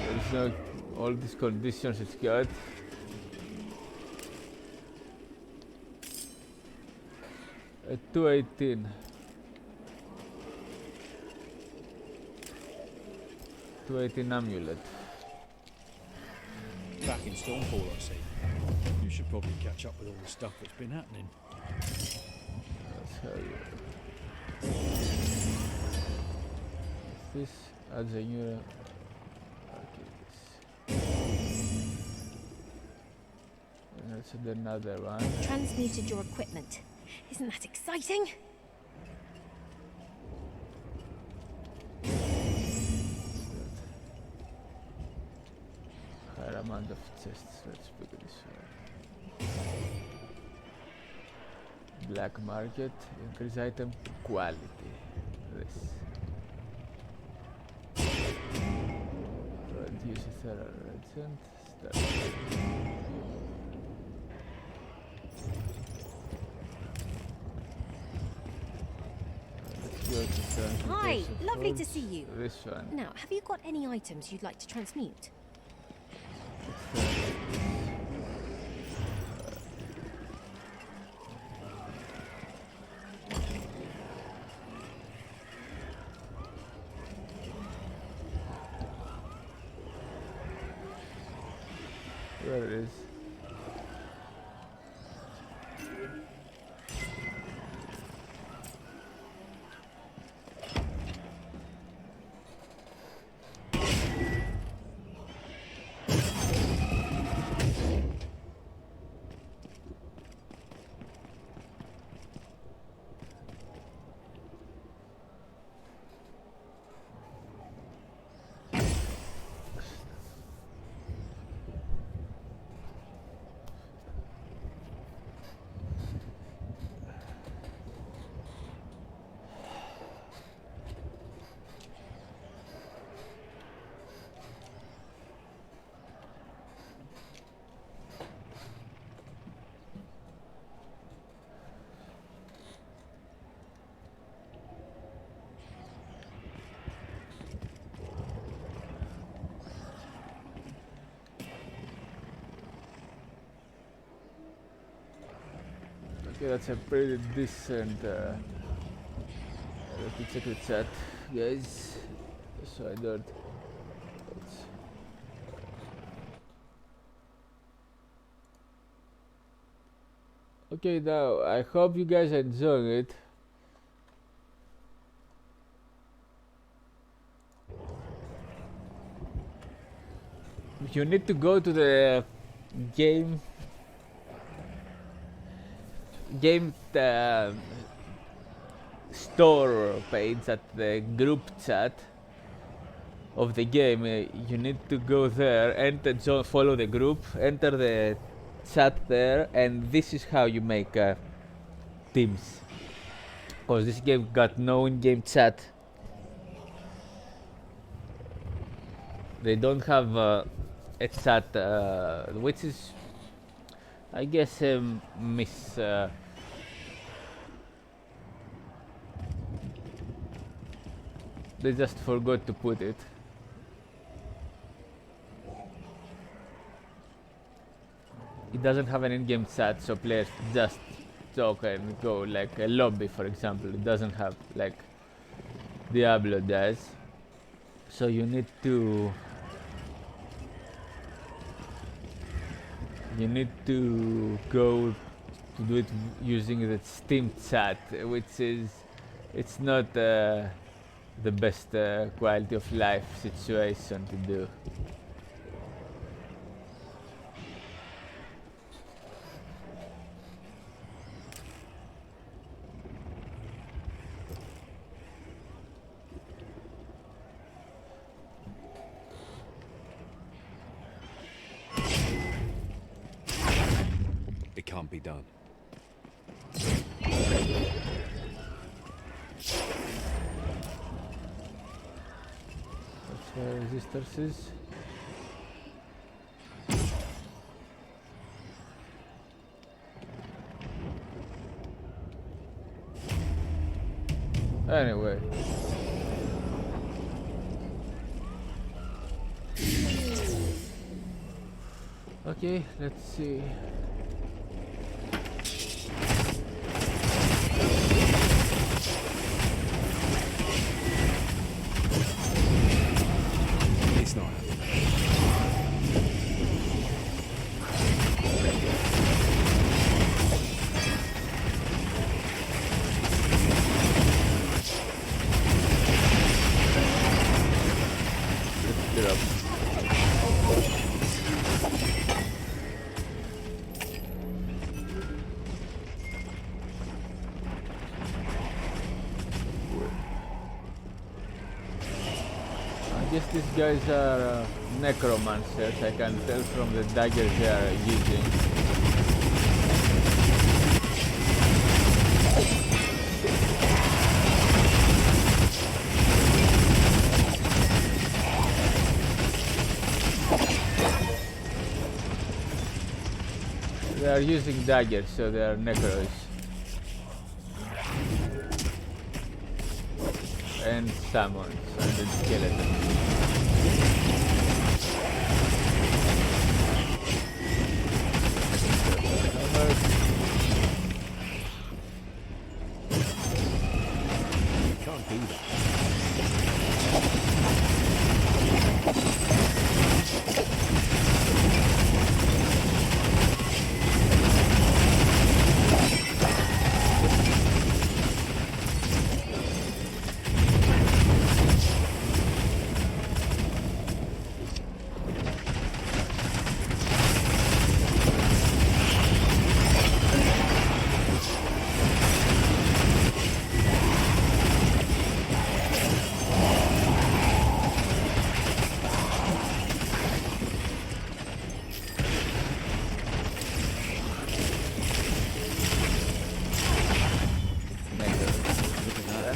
There's no all these conditions it's got. At 218. 218 amulet. Back in Stormfall, I see. You should probably catch up with all the stuff that's been happening. That's how you... This adds a new... Okay, this. And that's another one. Transmuted your equipment. Isn't that exciting? Higher amount of chests. Let's pick this one. Black market, increase item quality. This. Reduce thermal regent. Start. Let's go to Hi, transmutation lovely to forge. see you. This one. Now, have you got any items you'd like to transmute? There it is. Okay, that's a pretty decent. Let me check the chat, guys. So I don't. It's okay, now I hope you guys enjoy it. You need to go to the game store page at the group chat of the game. You need to go there, enter, follow the group, enter the chat there, and this is how you make teams. Because this game got no in-game chat. They don't have a chat, which is, I guess, they just forgot to put it. It doesn't have an in-game chat, so players just talk and go like a lobby, for example. It doesn't have like Diablo does. So you need to go to do it using the Steam chat, which is, it's not the best quality of life situation to do. It can't be done. That's where resistors is. Anyway. Okay, let's see. It's not happening. Let's get up. I guess these guys are necromancers, I can tell from the daggers they are using. They are using daggers, so they are necros. And summons, and then skeletons. Can't do that.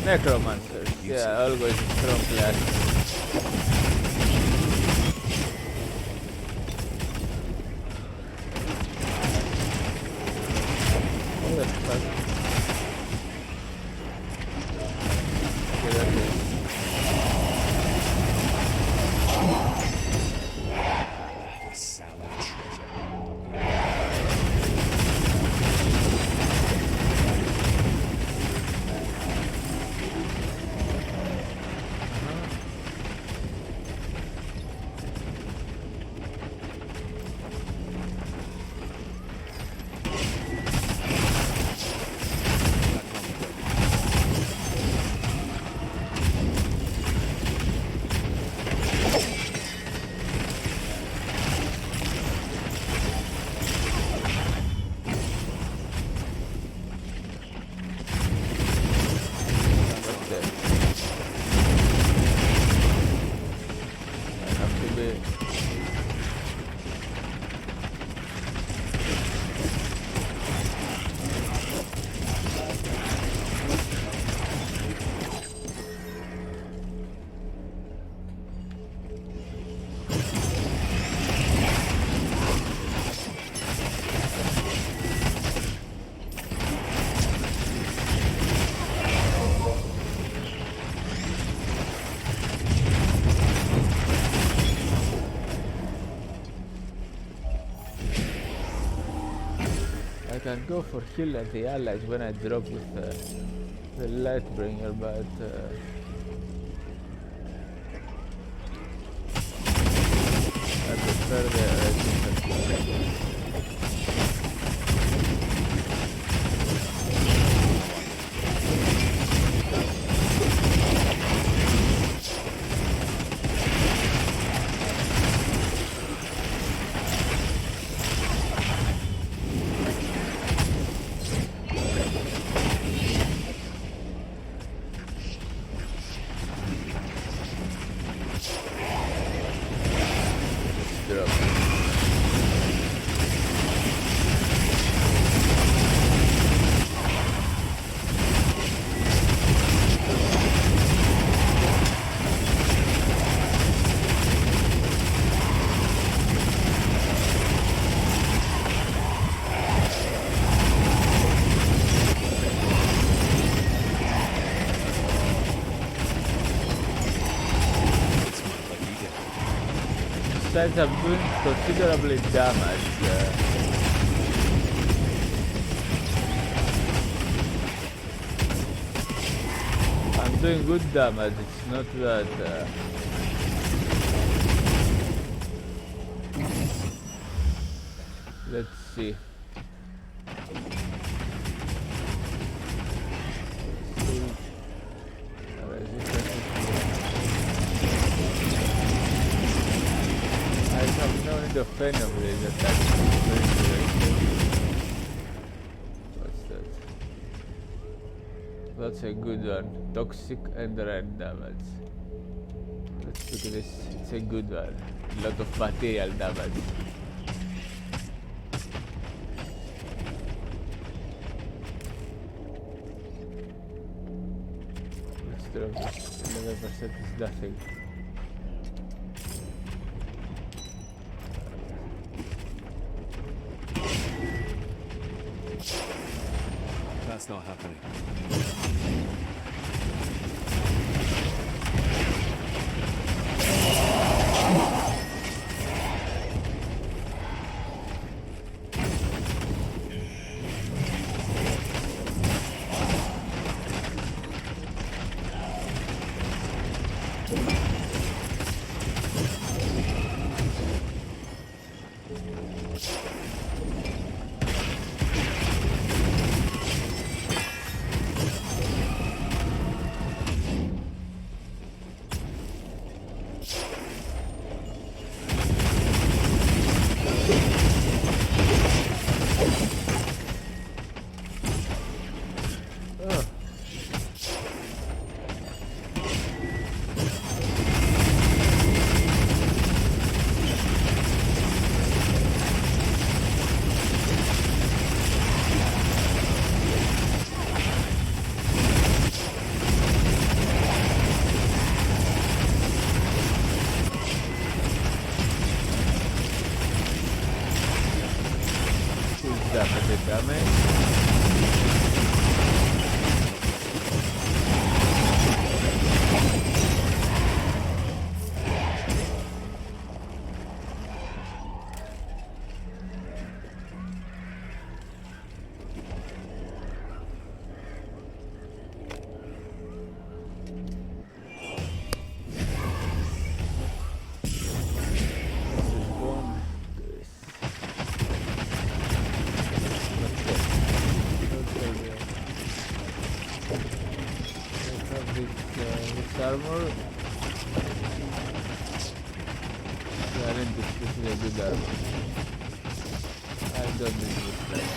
Necromancers, yeah, always a strong class. Oh, that's fast. Okay, that's it. Salad treasure. can go for heal at the allies when I drop with the Lightbringer, but I prefer the resistance. Drop. Besides, I'm doing considerably damage. I'm doing good damage, it's not that... Let's see. I have no need of any of these attacks. What's that? That's a good one. Toxic and red damage. Let's look at this. It's a good one. A lot of material damage. Let's drop this. 11% is nothing. That's not happening. Armor. Yeah, I think this is a good armor. I don't need this thing.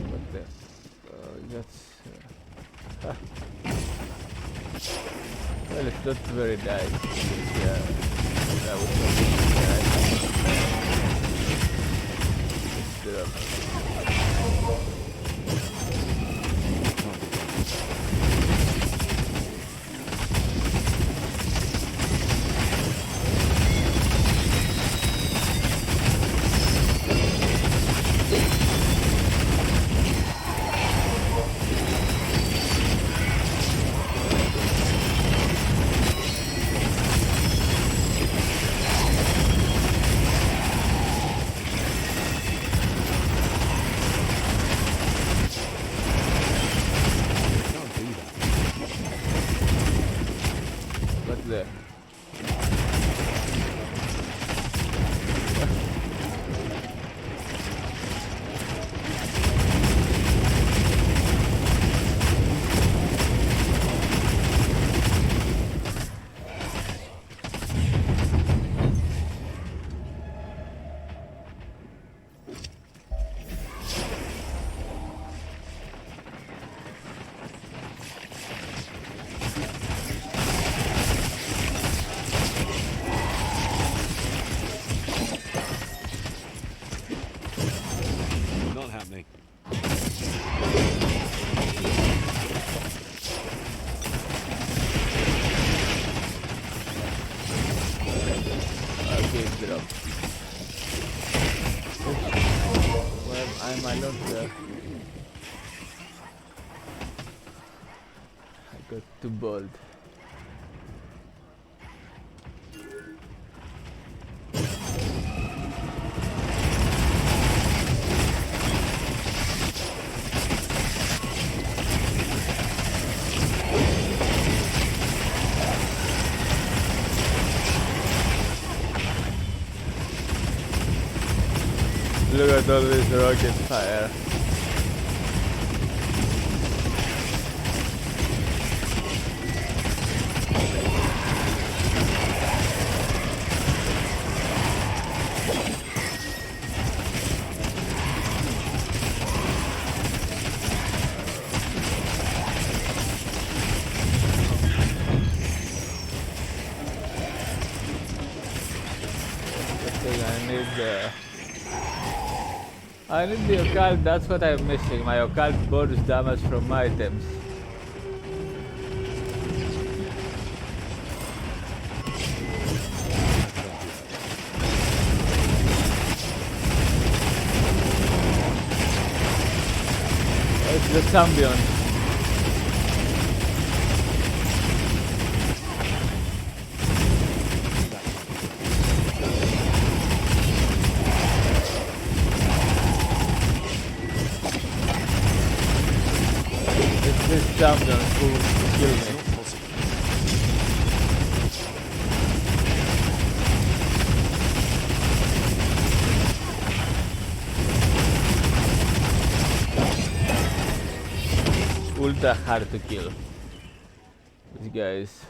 What the? That's... Well, it's not very nice. Yeah, that was not very escape drop. Well, I'm alone there. I got too bold. Look at all this rocket fire. I need the occult, that's what I'm missing. My occult bonus damage from items. It's the champion. This champion who killed me. Ultra hard to kill. These guys.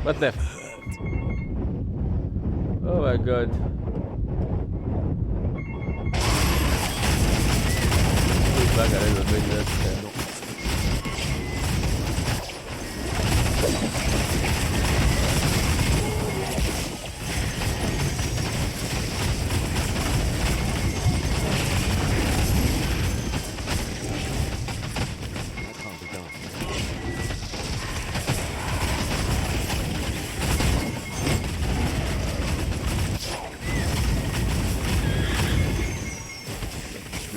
What the f- Oh my god. Move back a little bit, that's That can't be done.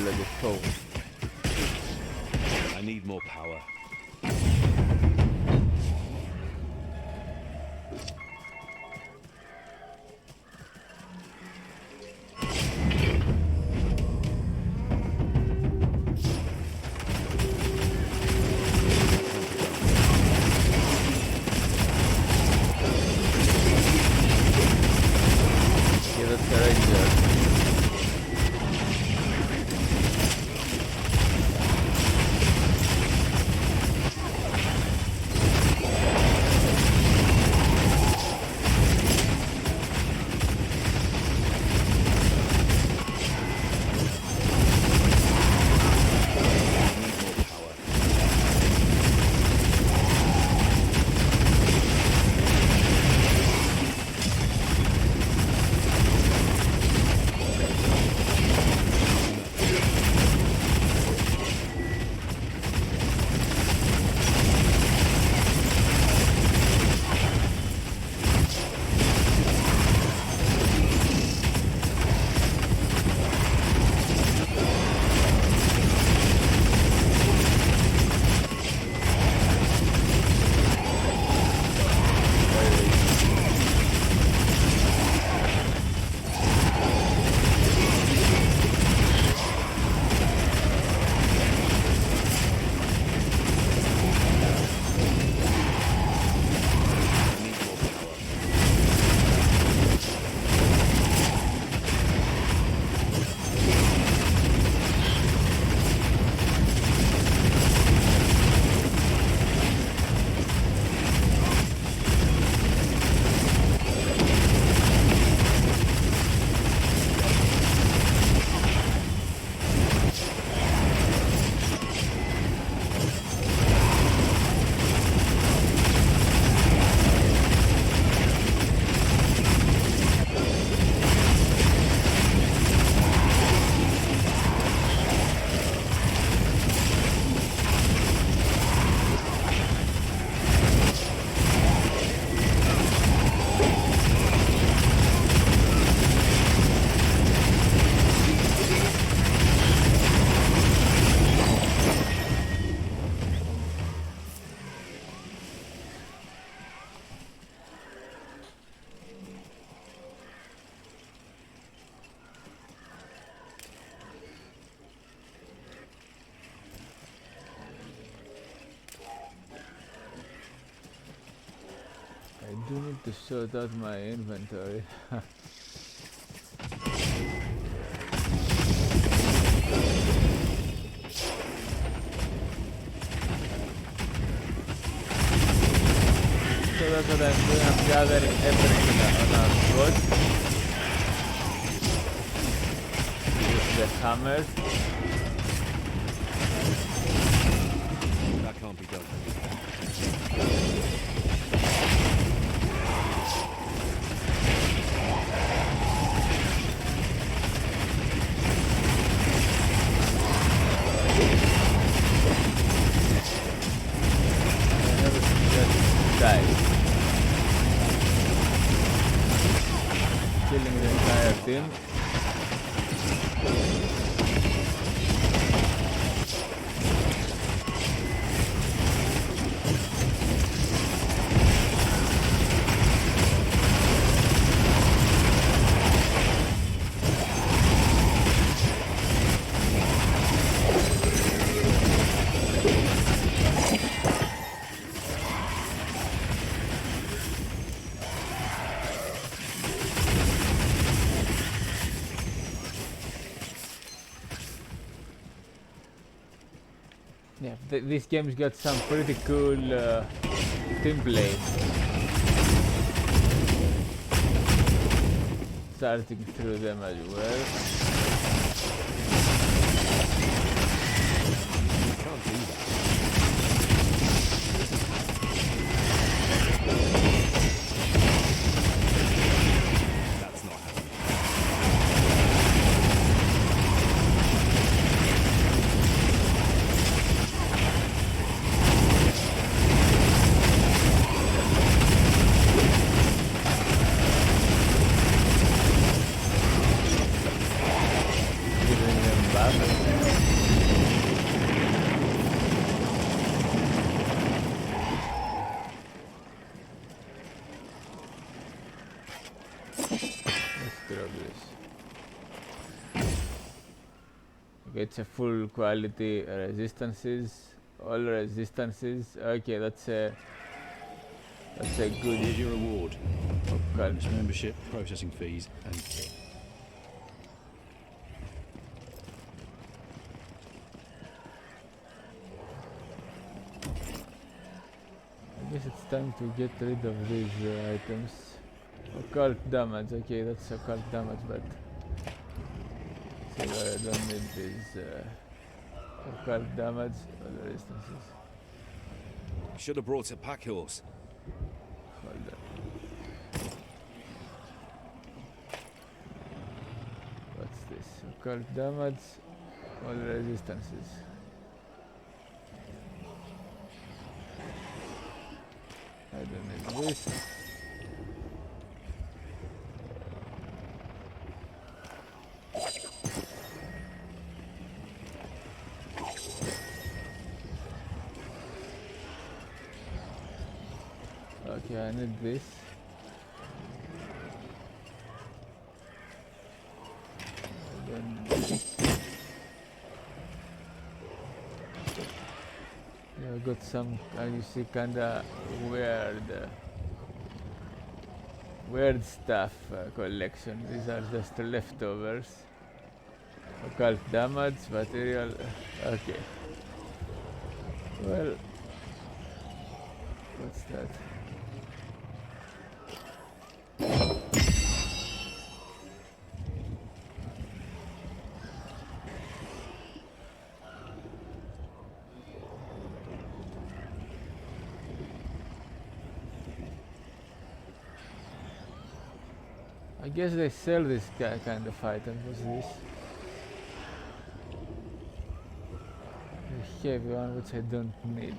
like a foe. I need more power. Yeah, that's the ranger. to sort out my inventory. So that's what I'm doing, I'm gathering everything on our squad. With the hammers. That can't be done. Killing the entire team. Yeah, this game's got some pretty cool team play. Starting through them as well. Can't do that. That's not happening. Giving them back. Let's drop this. Okay, it's a full quality resistances. All resistances. Okay, that's a good Here's your reward. occult. Bonus membership, processing fees, and kit. I guess it's time to get rid of these items. Occult damage, okay, that's occult damage, but so I don't need these occult damage or the resistances. Should have brought a pack horse. Hold on. What's this? Occult damage, all resistances. I don't need this. Okay, I need this. Yeah, I got some, as you see, kinda weird stuff collection. These are just leftovers. Occult damage, material. Okay. Well, what's that? I guess they sell this kind of item. What's this? A heavy one which I don't need.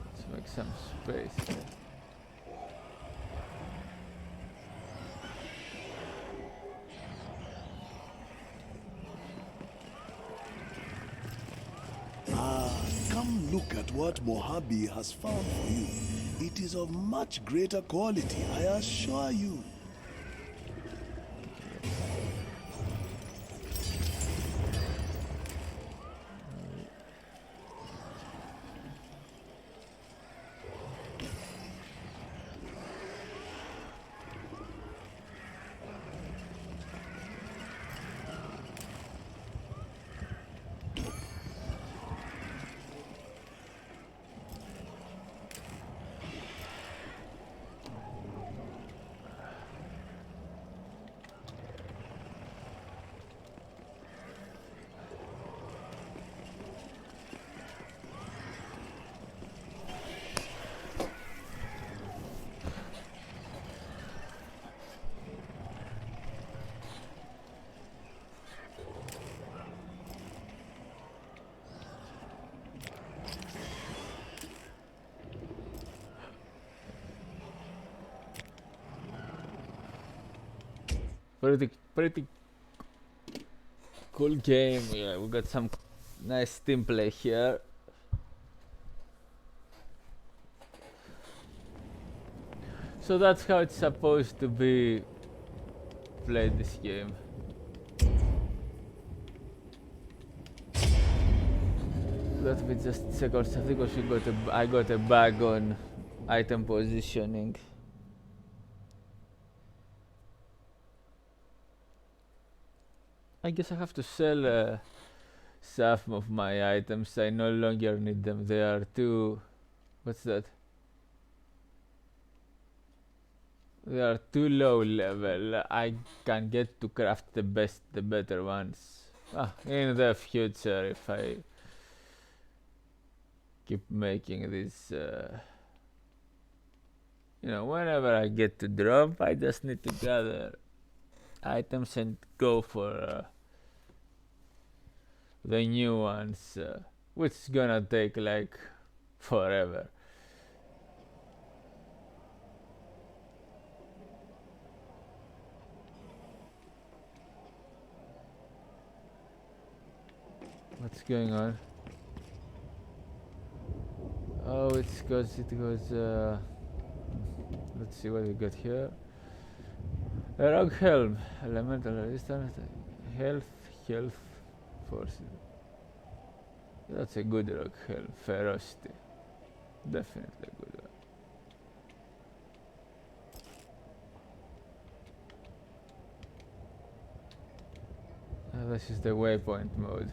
Let's make some space here. Come look at what Mojave has found for you. It is of much greater quality, I assure you. Pretty cool game. Yeah, we got some nice team play here. So that's how it's supposed to be played, this game. Let me just check out something because I got a bug on item positioning. I guess I have to sell some of my items. I no longer need them. They are too... what's that? They are too low level. I can get to craft the better ones. In the future, if I keep making this... you know, whenever I get to drop, I just need to gather items and go for the new ones, which is gonna take like forever. What's going on? Oh, it's because it goes... let's see what we got here. A rock helm, elemental resistance, health, force. That's a good rock helm. Ferocity, definitely a good one. This is the waypoint mode.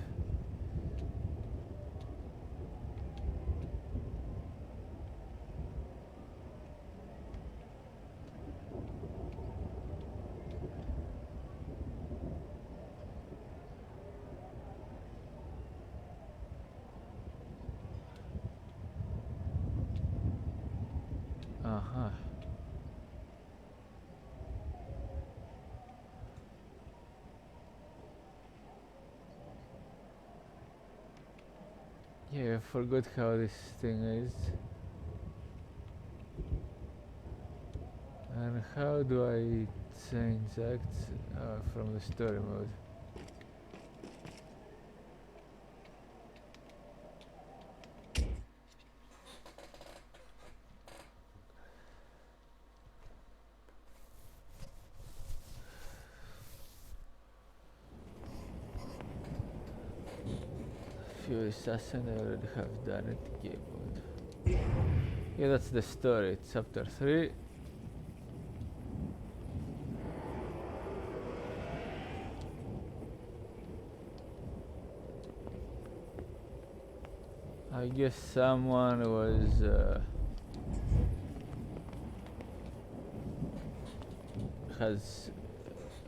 Yeah, I forgot how this thing is. And how do I change acts from the story mode? Few assassin, I already have done it. Game mode. Yeah, that's the story. It's chapter 3. I guess someone was has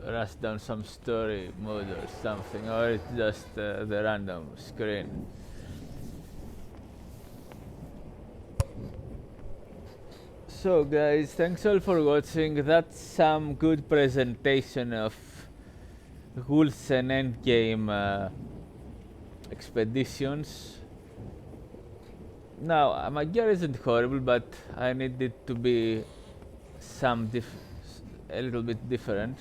rushed down some story mode or something, or it's just the random screen. So guys, thanks all for watching. That's some good presentation of Wolcen endgame expeditions. Now, my gear isn't horrible, but I need it to be a little bit different.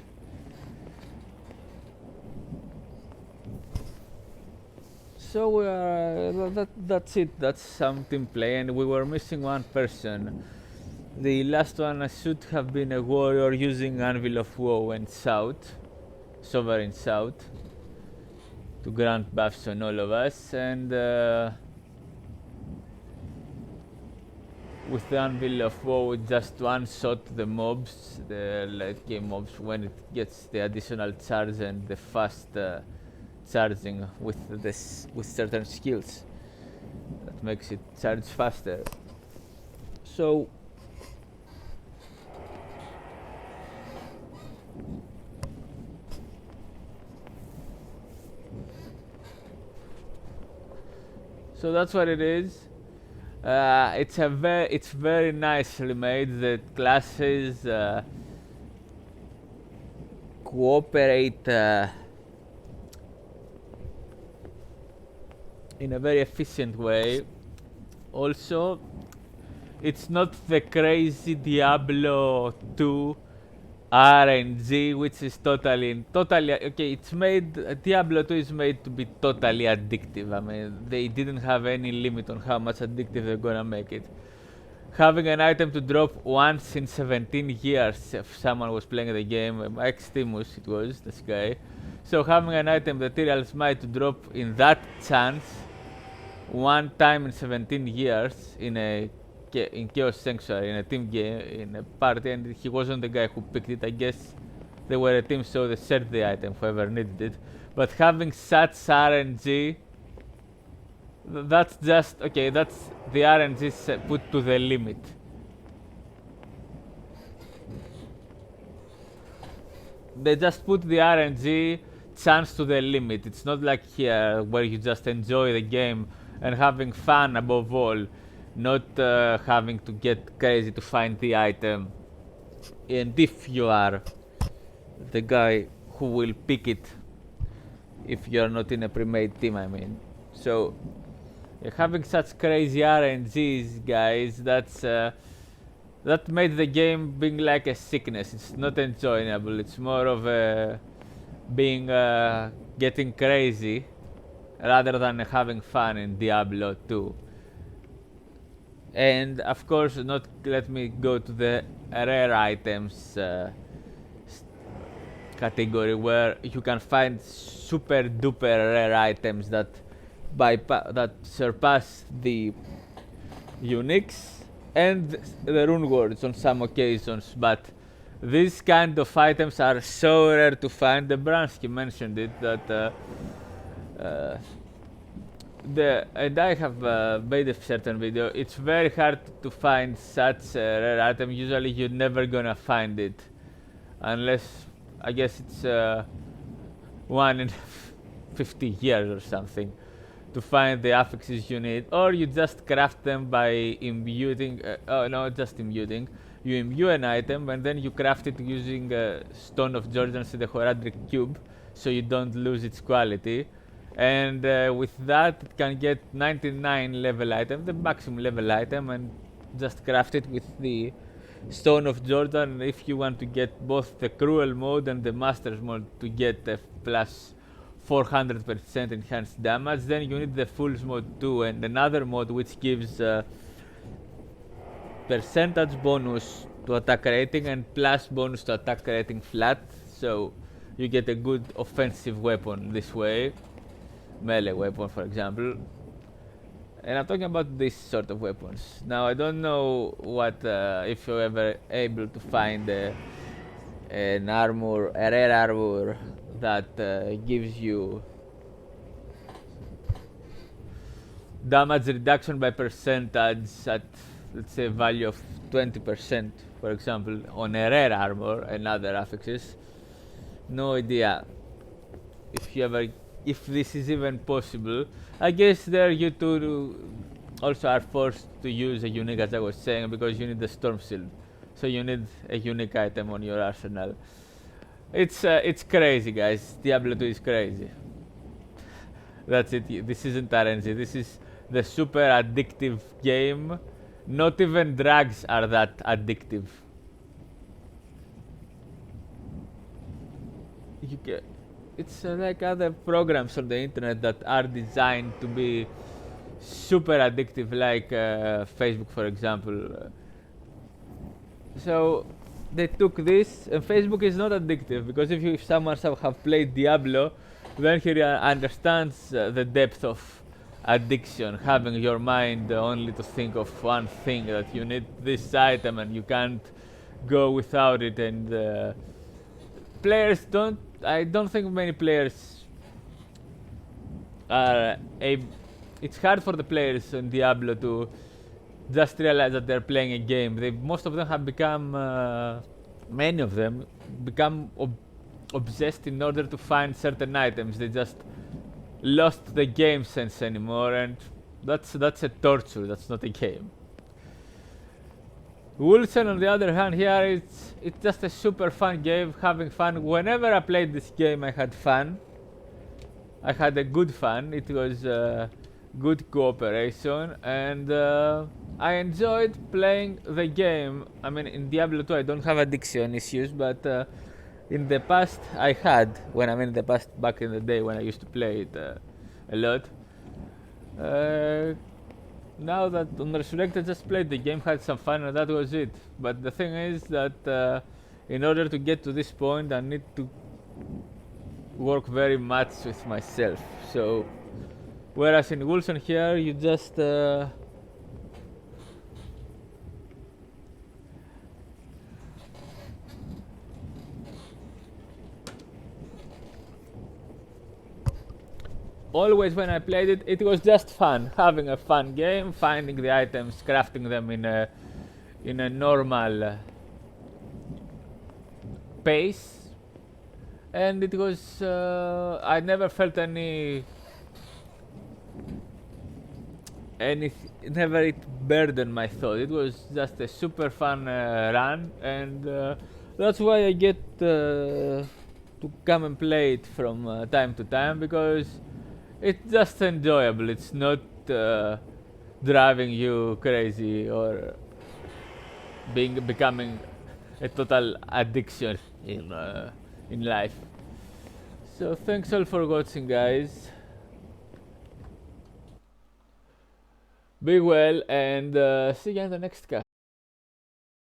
So that's it. That's some team play, and we were missing one person. The last one should have been a warrior using Anvil of Woe and Shout, Sovereign Shout, to grant buffs on all of us, and with the Anvil of Woe, it just one-shot the mobs, the late-game mobs, when it gets the additional charge and the fast charging with certain skills. That makes it charge faster. So that's what it is. It's very nicely made. The classes cooperate in a very efficient way. Also, it's not the crazy Diablo 2 RNG, which is totally okay. It's made, Diablo 2 is made to be totally addictive. I mean, they didn't have any limit on how much addictive they're gonna make it. Having an item to drop once in 17 years, if someone was playing the game, ex-Timus it was, this guy. So having an item that Ethereal's might to drop in that chance, one time in 17 years in Chaos Sanctuary, in a team game, in a party, and he wasn't the guy who picked it. I guess they were a team, so they shared the item, whoever needed it. But having such RNG, that's just, okay, that's the RNG put to the limit. They just put the RNG chance to the limit. It's not like here, where you just enjoy the game and having fun above all. Not having to get crazy to find the item, and if you are the guy who will pick it, if you are not in a pre-made team, I mean. So having such crazy RNGs, guys, that made the game being like a sickness. It's not enjoyable. It's more of a being getting crazy rather than having fun in Diablo 2. And of course, not let me go to the rare items category, where you can find super duper rare items that surpass the uniques and the rune words on some occasions. But these kind of items are so rare to find. The Bransky mentioned it, that and I have made a certain video. It's very hard to find such a rare item. Usually you're never gonna find it, unless, I guess it's 1 in 50 years or something, to find the affixes you need, or you just craft them by imbuing, you imbue an item and then you craft it using Stone of Jordan's in the Horadric Cube, so you don't lose its quality. And with that, it can get 99 level item, the maximum level item, and just craft it with the Stone of Jordan. If you want to get both the Cruel mode and the Master's mode to get a plus 400% enhanced damage, then you need the Fool's mode too, and another mode which gives percentage bonus to attack rating and plus bonus to attack rating flat, so you get a good offensive weapon this way. Melee weapon, for example. And I'm talking about this sort of weapons. Now, I don't know what if you're ever able to find an armor, a rare armor that gives you damage reduction by percentage at, let's say, value of 20%, for example, on a rare armor and other affixes. No idea if this is even possible. I guess there you two also are forced to use a unique, as I was saying, because you need the Storm Shield. So you need a unique item on your arsenal. It's crazy, guys. Diablo 2 is crazy. That's it. This isn't RNG. This is the super addictive game. Not even drugs are that addictive. It's like other programs on the internet that are designed to be super addictive, like Facebook, for example. So they took this, and Facebook is not addictive because if someone have played Diablo, then he understands the depth of addiction, having your mind only to think of one thing, that you need this item and you can't go without it. And players don't. I don't think many players are able. It's hard for the players in Diablo to just realize that they're playing a game. Most of them have become, many of them, become obsessed in order to find certain items. They just lost the game sense anymore, and that's a torture. That's not a game. Wolcen, on the other hand, here it's just a super fun game, having fun. Whenever I played this game, I had fun. I had a good fun. It was good cooperation, and I enjoyed playing the game. I mean, in Diablo 2, I don't have addiction issues, but in the past, I had. In the past, back in the day when I used to play it a lot. Now that on Resurrected, just played the game, had some fun, and that was it. But the thing is that in order to get to this point, I need to work very much with myself. So, whereas in Wolcen here, you just always when I played it, it was just fun, having a fun game, finding the items, crafting them in a normal pace, and it was I never felt never it burdened my thought. It was just a super fun run, and that's why I get to come and play it from time to time, because it's just enjoyable. It's not driving you crazy or becoming a total addiction in life. So thanks all for watching, guys. Be well, and see you in the next cast.